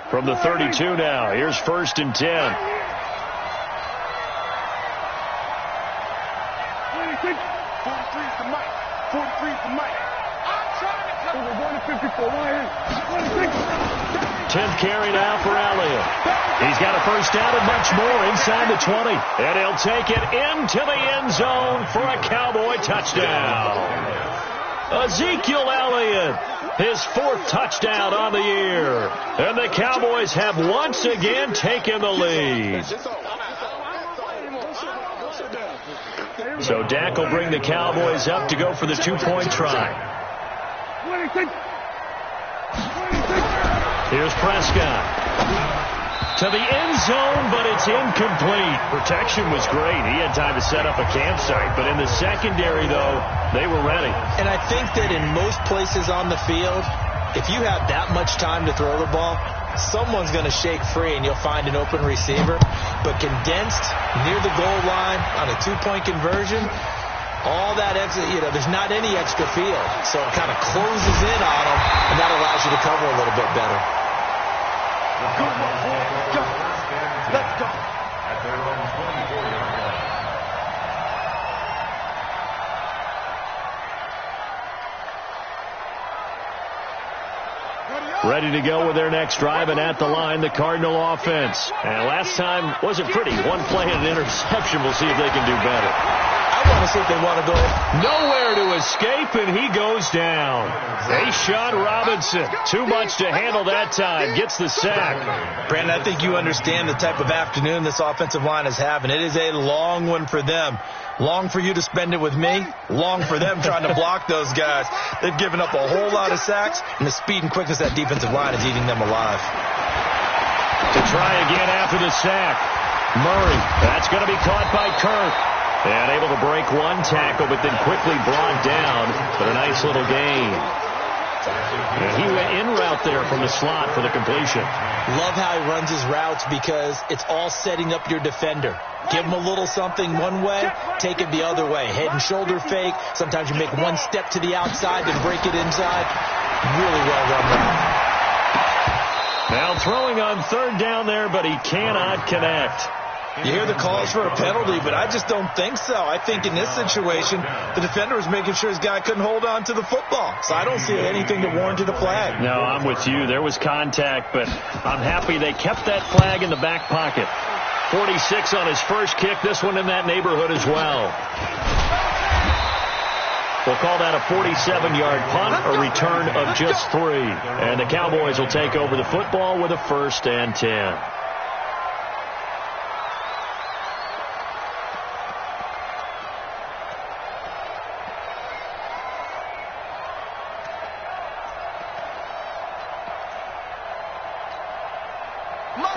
From the 32 now, here's 1st and 10. 43 to Mike. 43 to Mike. I'm trying to cover. We're going to 54. 10th carry now for Elliott. He's got a first down and much more inside the 20. And he'll take it into the end zone for a Cowboy touchdown. Ezekiel Elliott, his 4th touchdown on the year. And the Cowboys have once again taken the lead. So Dak will bring the Cowboys up to go for the 2-point try. Here's Prescott. To the end zone, but it's incomplete. Protection was great. He had time to set up a campsite. But in the secondary, though, they were ready. And I think that in most places on the field, if you have that much time to throw the ball, someone's going to shake free and you'll find an open receiver. But condensed near the goal line on a 2-point conversion, all that extra, there's not any extra field. So it kind of closes in on them, and that allows you to cover a little bit better. Let's go. At their own 24-yard line. Ready to go with their next drive, and at the line, the Cardinal offense. And last time wasn't pretty. 1 play and an interception. We'll see if they can do better. I want to see if they want to go. Nowhere to escape, and he goes down. A'Shawn Robinson, too much to handle that time, gets the sack. Brandon, I think you understand the type of afternoon this offensive line is having. It is a long one for them. Long for you to spend it with me. Long for them trying to block those guys. They've given up a whole lot of sacks, and the speed and quickness of that defensive line is eating them alive. To try again after the sack. Murray, that's going to be caught by Kirk. And able to break 1 tackle, but then quickly brought down for a nice little gain. And he went in route there from the slot for the completion. Love how he runs his routes because it's all setting up your defender. Give him a little something one way, take it the other way. Head and shoulder fake. Sometimes you make 1 step to the outside, then break it inside. Really well run route. Now Well, throwing on third down there, but he cannot connect. You hear the calls for a penalty, but I just don't think so. I think in this situation, the defender was making sure his guy couldn't hold on to the football. So I don't see anything to warrant a flag. No, I'm with you. There was contact, but I'm happy they kept that flag in the back pocket. 46 on his first kick. This one in that neighborhood as well. We'll call that a 47-yard punt, a return of just 3. And the Cowboys will take over the football with a 1st and 10.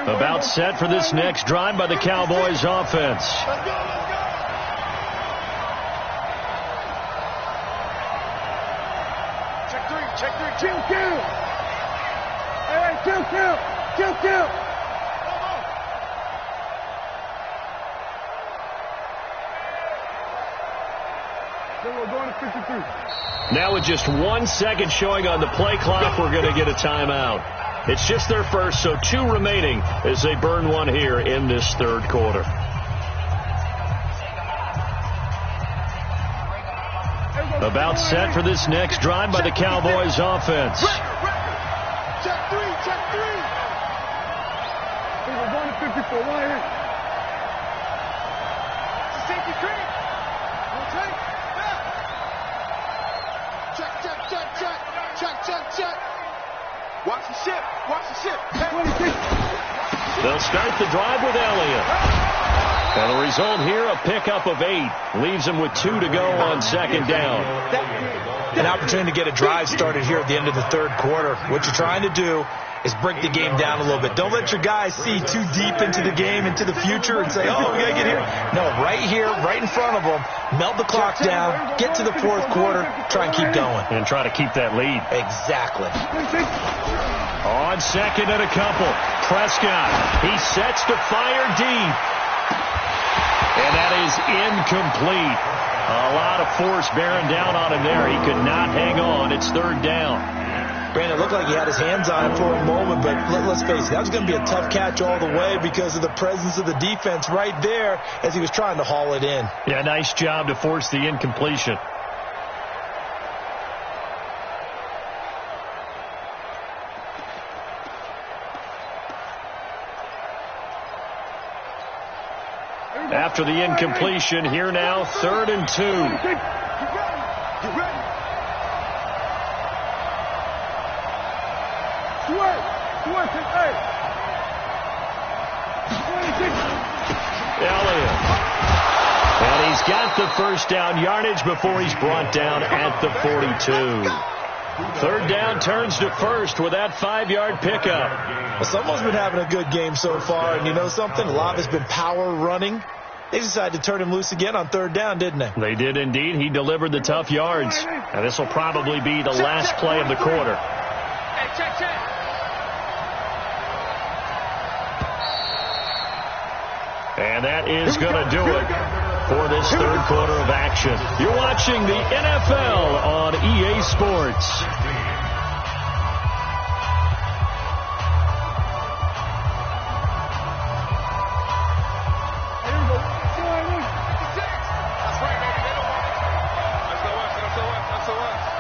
About set for this next drive by the Cowboys offense. Check three. Kill. All right, kill. Then we're going to 53. Now with just 1 second showing on the play clock, we're going to get a timeout. It's just their first, so 2 remaining as they burn one here in this third quarter. About set for this next drive by the Cowboys offense. Check three. We're going to 54. Right here. It's a safety creep. Check. Watch the ship. They'll start the drive with Elliott. And the result here, a pickup of 8. Leaves them with 2 to go on second down. An opportunity to get a drive started here at the end of the third quarter. What you're trying to do is break the game down a little bit. Don't let your guys see too deep into the game, into the future, and say, oh, we got to get here. No, right here, right in front of them, melt the clock down, get to the fourth quarter, try and keep going. And try to keep that lead. Exactly. On second and a couple, Prescott. He sets to fire deep. And that is incomplete. A lot of force bearing down on him there. He could not hang on. It's third down. Brandon, it looked like he had his hands on it for a moment, but let's face it, that was going to be a tough catch all the way because of the presence of the defense right there as he was trying to haul it in. Yeah, nice job to force the incompletion. After the incompletion, here now, 3rd and 2. Get ready. Sweat, hey. Elliott. And he's got the first down yardage before he's brought down at the 42. Third down turns to first with that 5-yard pickup. Well, someone's been having a good game so far, and you know something? A lot has been power running. They decided to turn him loose again on third down, didn't they? They did indeed. He delivered the tough yards. And this will probably be the last play of the quarter. Hey, check. And that is going to do it for this third quarter of action. You're watching the NFL on EA Sports.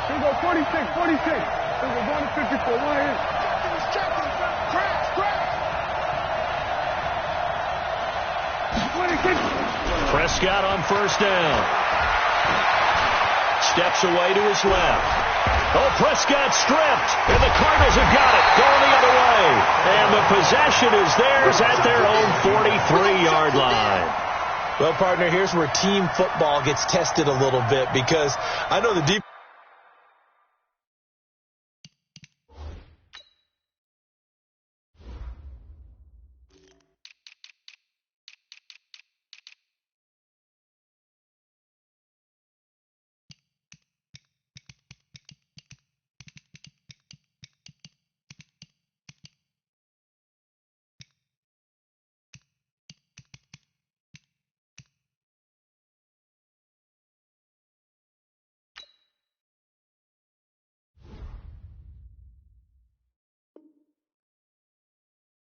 Here we go, 46. Here we're going to 54. Right here. Prescott on first down. Steps away to his left. Oh, Prescott stripped, and the Cardinals have got it, going the other way. And the possession is theirs at their own 43-yard line. Well, partner, here's where team football gets tested a little bit because I know the defense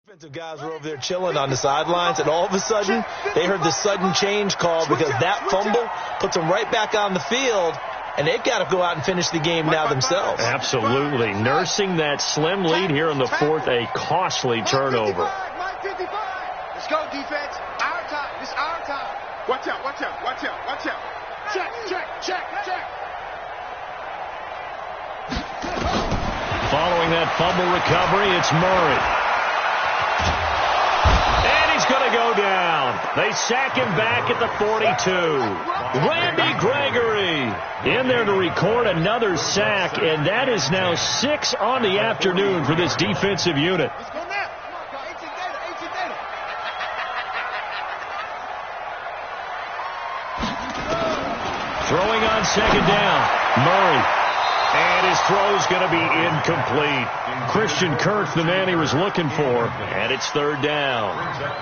Defensive guys were over there chilling on the sidelines, and all of a sudden, they heard the sudden change call because that fumble puts them right back on the field, and they've got to go out and finish the game now themselves. Absolutely. Nursing that slim lead here in the fourth, a costly turnover. Let's go, defense. Our time. This is our time. Watch out, watch out, watch out, watch out. Check, check, check, check. Following that fumble recovery, it's Murray. And he's going to go down. They sack him back at the 42. Randy Gregory in there to record another sack, and that is now 6 on the afternoon for this defensive unit. Let's go now. Come on, ancient data, ancient data. Throwing on second down, Murray. And his throw's going to be incomplete. Christian Kirk, the man he was looking for, and it's third down.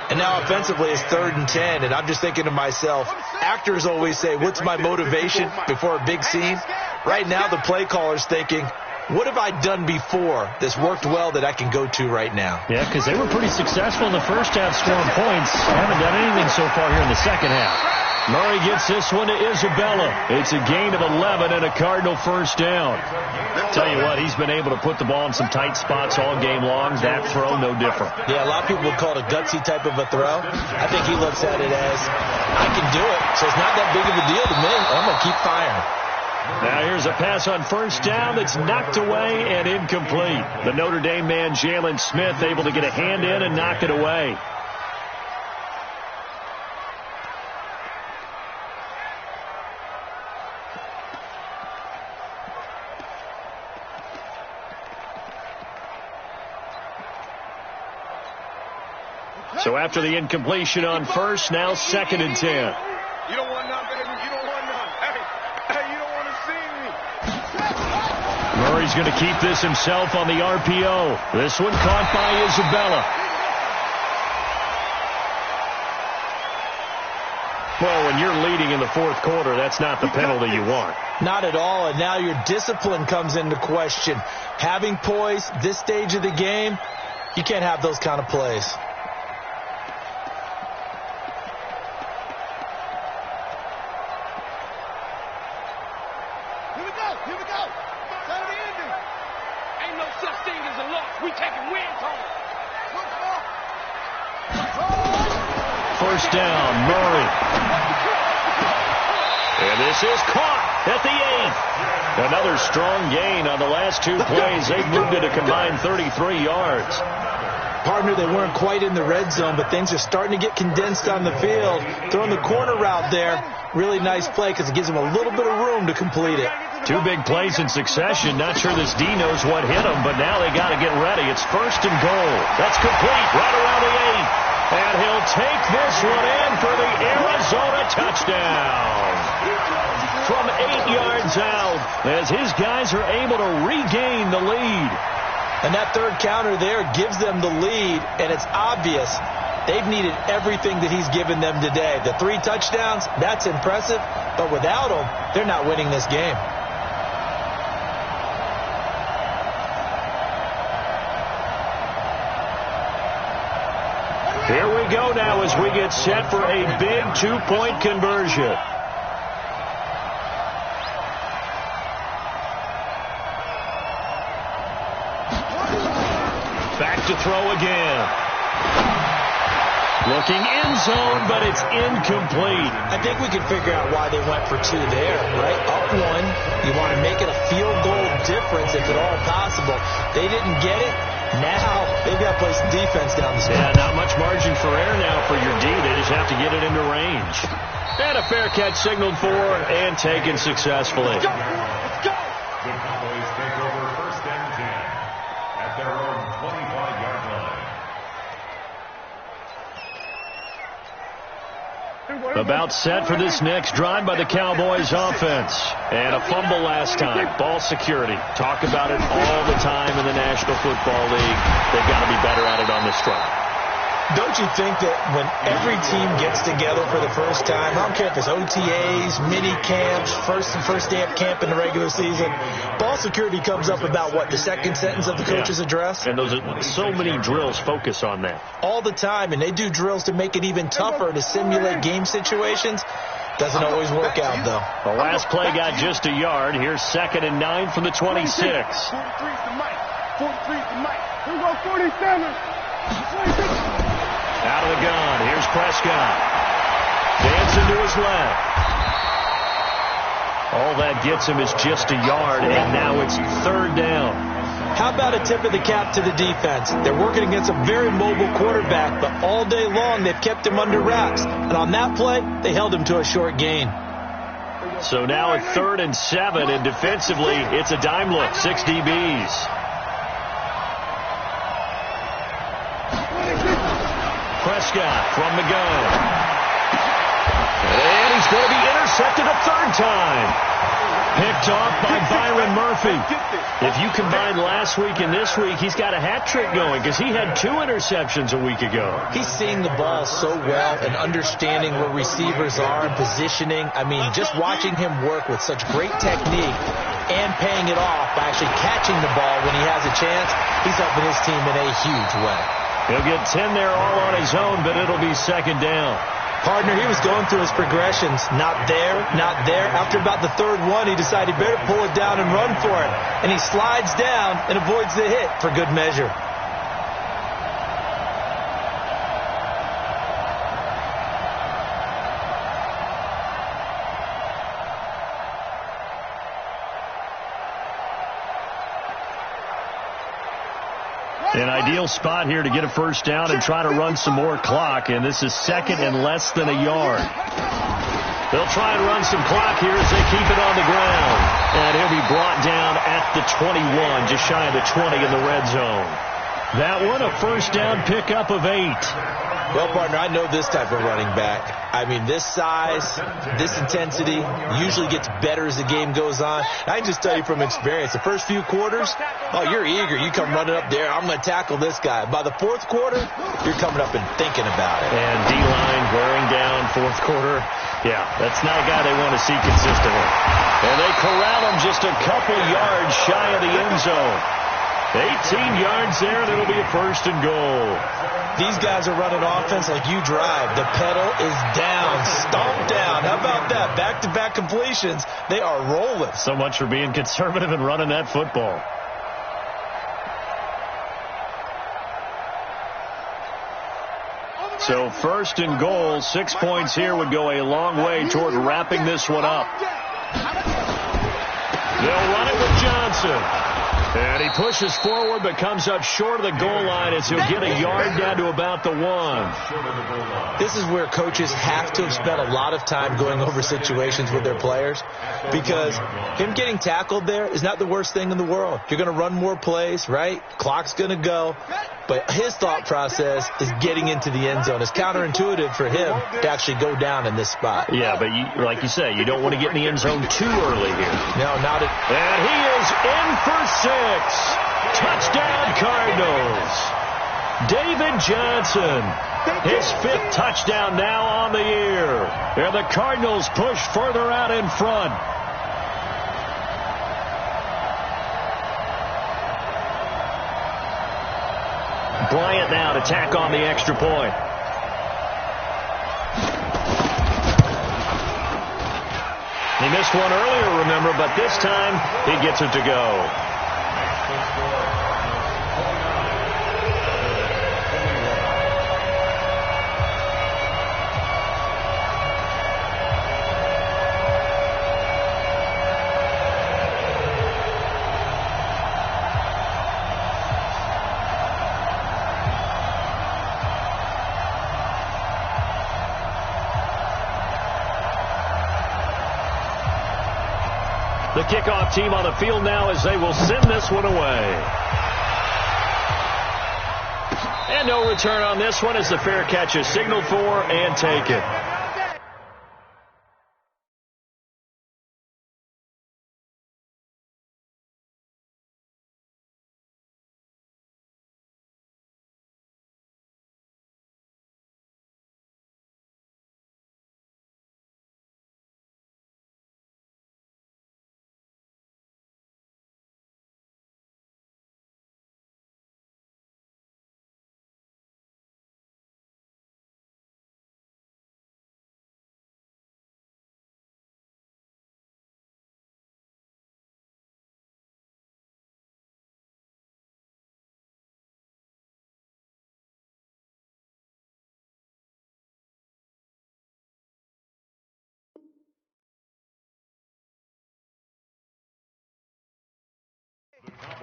And now offensively it's 3rd and 10, and I'm just thinking to myself, actors always say, what's my motivation before a big scene? Right now the play caller's thinking, what have I done before that's worked well that I can go to right now? Yeah, because they were pretty successful in the first half scoring points. Haven't done anything so far here in the second half. Murray gets this one to Isabella. It's a gain of 11 and a Cardinal first down. Tell you what, he's been able to put the ball in some tight spots all game long. That throw, no different. Yeah, a lot of people would call it a gutsy type of a throw. I think he looks at it as, I can do it, so it's not that big of a deal to me. I'm going to keep firing. Now here's a pass on first down that's knocked away and incomplete. The Notre Dame man, Jalen Smith, able to get a hand in and knock it away. So after the incompletion on first, now 2nd and 10. You don't want none, baby. You don't want none. Hey, you don't want to see me. Murray's going to keep this himself on the RPO. This one caught by Isabella. Well, when you're leading in the fourth quarter, that's not the penalty you want. Not at all, and now your discipline comes into question. Having poise this stage of the game, you can't have those kind of plays. Here we go. Time to end it. Ain't no such thing as a loss. We taking wins home. First down, Murray. And this is caught at the 8th. Another strong gain on the last 2 plays. They've moved it a combined 33 yards. Partner, they weren't quite in the red zone, but things are starting to get condensed on the field. Throwing the corner route there, really nice play because it gives them a little bit of room to complete it. 2 big plays in succession. Not sure this D knows what hit him, but now they got to get ready. It's 1st and goal. That's complete right around the 8th. And he'll take this one in for the Arizona touchdown. From 8 yards out, as his guys are able to regain the lead. And that third counter there gives them the lead, and it's obvious they've needed everything that he's given them today. The 3 touchdowns, that's impressive, but without him, they're not winning this game. Here we go now as we get set for a big 2-point conversion. Back to throw again. Looking end zone, but it's incomplete. I think we can figure out why they went for 2 there, right? Up 1, you want to make it a field goal difference if at all possible. They didn't get it. Now they've got to play some defense down the stretch. Yeah, not much margin for error now for your D. They just have to get it into range. And a fair catch signaled for and taken successfully. Let's go. Let's go. The Cowboys take over 1st and 10 at their own 25-yard line. About set for this next drive by the Cowboys offense. And a fumble last time. Ball security. Talk about it all the time in the National Football League. They've got to be better at it on this drive. Don't don't you think that when every team gets together for the first time, I don't care if it's OTAs, mini camps, first day of camp in the regular season, ball security comes up about what, the second sentence of the coach's address? And those are so many drills focus on that. All the time, and they do drills to make it even tougher to simulate game situations. Doesn't always work out, though. The last play got just a yard. Here's 2nd and 9 from the 26. 43's the mic. 43's the mic. Here we go, 47. 46. Out of the gun. Here's Prescott. Dancing to his left. All that gets him is just a yard, and now it's 3rd down. How about a tip of the cap to the defense? They're working against a very mobile quarterback, but all day long they've kept him under wraps. And on that play, they held him to a short gain. So now at 3rd and 7, and defensively, it's a dime look, 6 DBs. Prescott from the gun. And he's going to be intercepted a 3rd time. Picked off by Byron Murphy. If you combine last week and this week, he's got a hat trick going because he had 2 interceptions a week ago. He's seeing the ball so well and understanding where receivers are and positioning. I mean, just watching him work with such great technique and paying it off by actually catching the ball when he has a chance, he's helping his team in a huge way. He'll get 10 there all on his own, but it'll be 2nd down. Partner, he was going through his progressions. Not there, not there. After about the 3rd one, he decided he better pull it down and run for it. And he slides down and avoids the hit for good measure. An ideal spot here to get a 1st down and try to run some more clock, and this is 2nd and less than a yard. They'll try and run some clock here as they keep it on the ground. And he'll be brought down at the 21, just shy of the 20 in the red zone. That one, a 1st down pickup of 8. Well, partner, I know this type of running back. I mean, this size, this intensity usually gets better as the game goes on. I can just tell you from experience, the first few quarters, oh, you're eager. You come running up there, I'm going to tackle this guy. By the 4th quarter, you're coming up and thinking about it. And D-line wearing down 4th quarter. Yeah, that's not a guy they want to see consistently. And they corral him just a couple yards shy of the end zone. 18 yards there, and it'll be a 1st and goal. These guys are running offense like you drive. The pedal is down, stomped down. How about that? Back-to-back completions. They are rolling. So much for being conservative and running that football. So 1st and goal, 6 points here would go a long way toward wrapping this one up. They'll run it with Johnson. And he pushes forward but comes up short of the goal line as he'll get a yard down to about the 1. This is where coaches have to have spent a lot of time going over situations with their players, because him getting tackled there is not the worst thing in the world. You're going to run more plays, right? Clock's going to go. But his thought process is getting into the end zone. It's counterintuitive for him to actually go down in this spot. Yeah, but like you say, you don't want to get in the end zone too early here. No, not at all. And he is in for 6. Touchdown, Cardinals. David Johnson, his 5th touchdown now on the year. And the Cardinals push further out in front. Bryant now to tack on the extra point. He missed one earlier, remember, but this time he gets it to go. The kickoff team on the field now as they will send this one away. And no return on this one as the fair catch is signaled for and taken.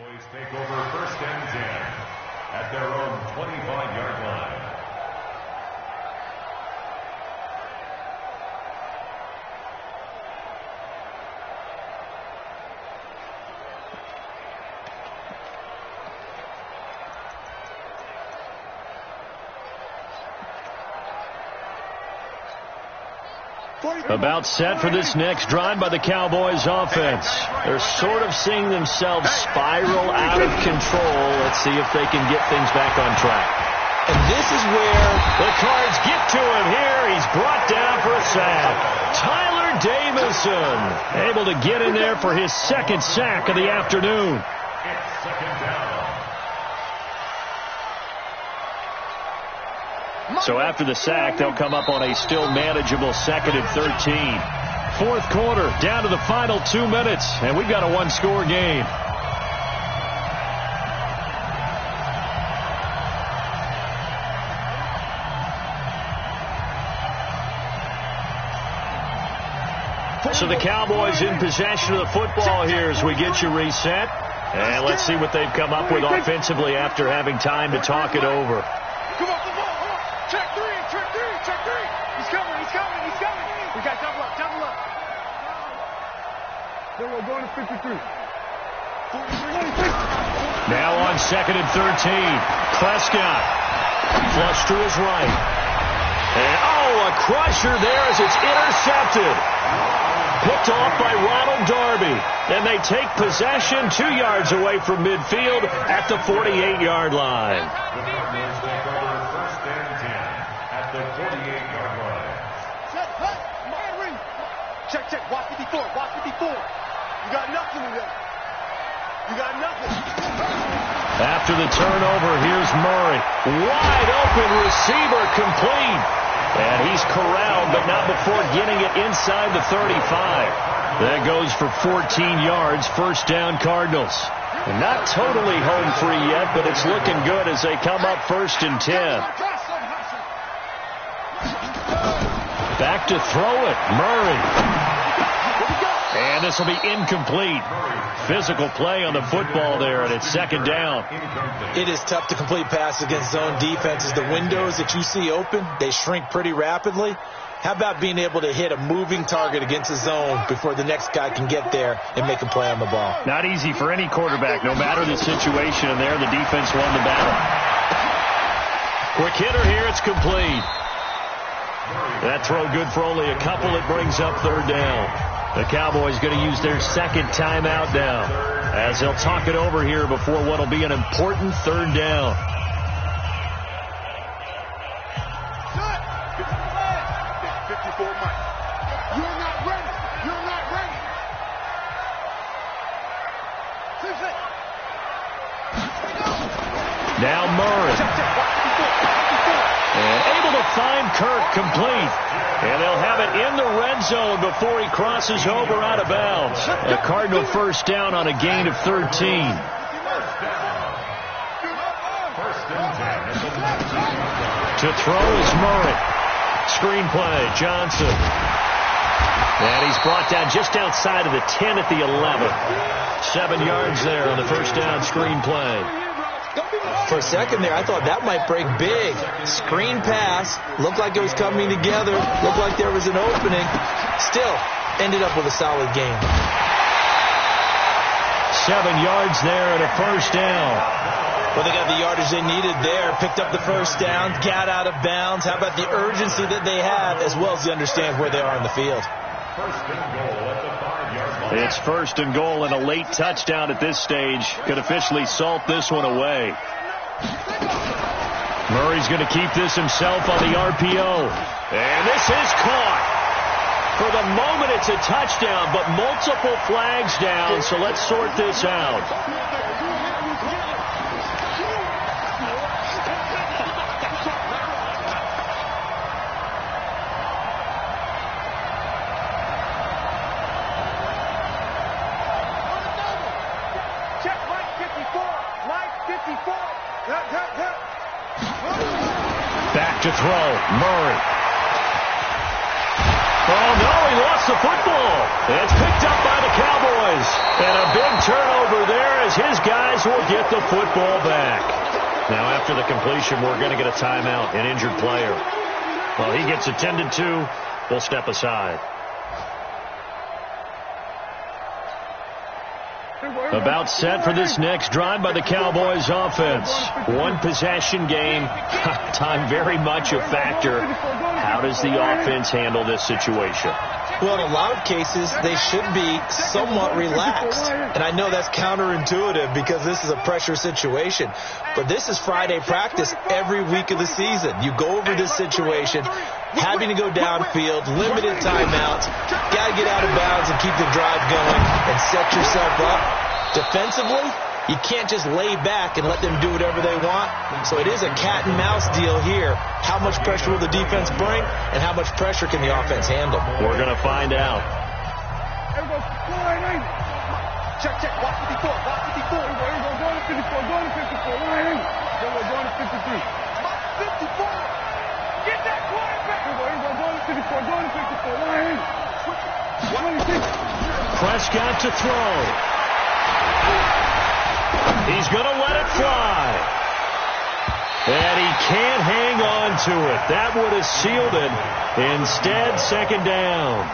Cowboys take over first and 10 at their own 25-yard line. About set for this next drive by the Cowboys offense. They're sort of seeing themselves spiral out of control. Let's see if they can get things back on track. And this is where the Cards get to him here. He's brought down for a sack. Tyler Davison able to get in there for his second sack of the afternoon. It's second down. So after the sack, they'll come up on a still manageable 2nd and 13. Fourth quarter, down to the final 2 minutes, and we've got a one-score game. So the Cowboys in possession of the football here as we get you reset. And let's see what they've come up with offensively after having time to talk it over. Come on. Check three. He's coming. We got double up. Then we're going to 53. Now on 2nd and 13. Prescott. Flush to his right. And, a crusher there as it's intercepted. Picked off by Ronald Darby. And they take possession 2 yards away from midfield at the 48-yard line. The Cowboys take over first and 10 at the 48-yard line. Check. Watch 54. You got nothing in there. After the turnover, here's Murray. Wide open receiver, complete. And he's corralled, but not before getting it inside the 35. That goes for 14 yards, first down Cardinals. And not totally home free yet, but it's looking good as they come up 1st and 10. Back to throw it, Murray. And this will be incomplete. Physical play on the football there, and it's 2nd down. it is tough to complete passes against zone defenses. The windows that you see open, they shrink pretty rapidly. How about being able to hit a moving target against a zone before the next guy can get there and make a play on the ball? Not easy for any quarterback, no matter the situation, and there the defense won the battle. Quick hitter here, it's complete. That throw good for only a couple. It brings up 3rd down. The Cowboys going to use their 2nd timeout now as they'll talk it over here before what will be an important 3rd down. Now Murray. And able to find Kirk complete. And they'll have it in the red zone before he crosses over out of bounds. A Cardinal first down on a gain of 13. To throw is Murray. Screenplay, Johnson. And he's brought down just outside of the 10 at the 11. 7 yards there on the first down screenplay. For a second there, I thought that might break big. Screen pass. Looked like it was coming together. Looked like there was an opening. Still, ended up with a solid game. 7 yards there and a first down. Well, they got the yardage they needed there. Picked up the first down. Got out of bounds. How about the urgency that they have, as well as they understand where they are in the field? First and goal at the 5-yard line. It's first and goal, and a late touchdown at this stage could officially salt this one away. Murray's going to keep this himself on the RPO. And this is caught. For the moment, it's a touchdown, but multiple flags down, so let's sort this out. Back to throw, Murray. Oh, no, he lost the football. It's picked up by the Cowboys. And a big turnover there as his guys will get the football back. Now, after the completion, we're going to get a timeout, an injured player. Well, he gets attended to. We'll step aside. About set for this next drive by the Cowboys offense. One possession game. Time very much a factor. How does the offense handle this situation? Well, in a lot of cases, they should be somewhat relaxed. And I know that's counterintuitive because this is a pressure situation. But this is Friday practice every week of the season. You go over this situation, having to go downfield, limited timeouts, got to get out of bounds and keep the drive going and set yourself up. Defensively, you can't just lay back and let them do whatever they want. So it is a cat and mouse deal here. How much pressure will the defense bring, and how much pressure can the offense handle? We're going to find out. Check, check. Watch 54. Watch 54. Going to 54. Going to 54. Line 8. Then we're going to 53. 54. Get that quarterback. We're going to 54. Going to 54. Line 8. 26. Prescott to throw. He's going to let it fly. And he can't hang on to it. That would have sealed it. Instead, second down.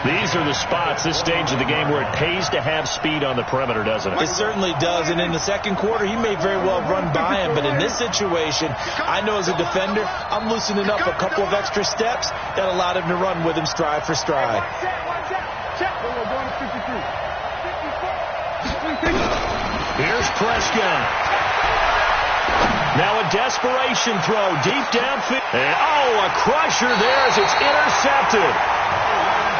These are the spots, this stage of the game, where it pays to have speed on the perimeter, doesn't it? It certainly does. And in the second quarter, he may very well run by him. But in this situation, I know as a defender, I'm loosening up a couple of extra steps that allowed him to run with him stride for stride. Here's Prescott. Now a desperation throw deep downfield. And, a crusher there as it's intercepted.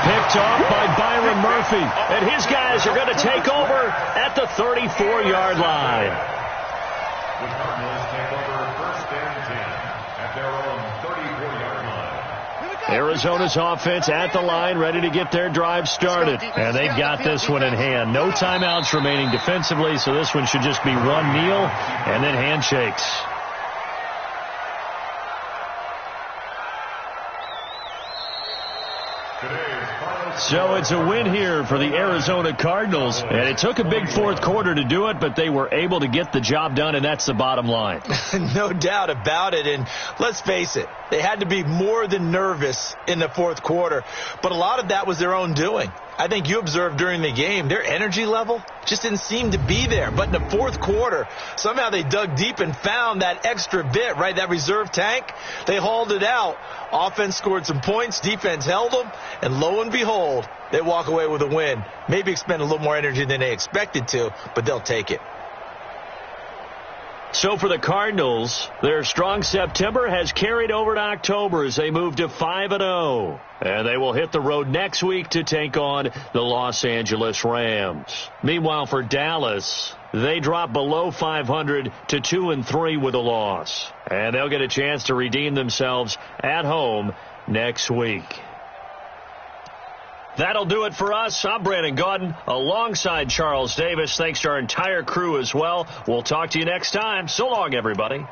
Picked off by Byron Murphy. And his guys are going to take over at the 34-yard line. The Cardinals take over first and 10 at their own 34-yard line. Arizona's offense at the line, ready to get their drive started. And they've got this one in hand. No timeouts remaining defensively, so this one should just be one kneel and then handshakes. So it's a win here for the Arizona Cardinals. And it took a big fourth quarter to do it, but they were able to get the job done, and that's the bottom line. No doubt about it. And let's face it, they had to be more than nervous in the fourth quarter. But a lot of that was their own doing. I think you observed during the game, their energy level just didn't seem to be there. But in the fourth quarter, somehow they dug deep and found that extra bit, right, that reserve tank. They hauled it out. Offense scored some points. Defense held them. And lo and behold, they walk away with a win. Maybe expend a little more energy than they expected to, but they'll take it. So for the Cardinals, their strong September has carried over to October as they move to 5-0. And they will hit the road next week to take on the Los Angeles Rams. Meanwhile, for Dallas, they drop below 500 to 2-3 with a loss. And they'll get a chance to redeem themselves at home next week. That'll do it for us. I'm Brandon Gaudin alongside Charles Davis. Thanks to our entire crew as well. We'll talk to you next time. So long, everybody.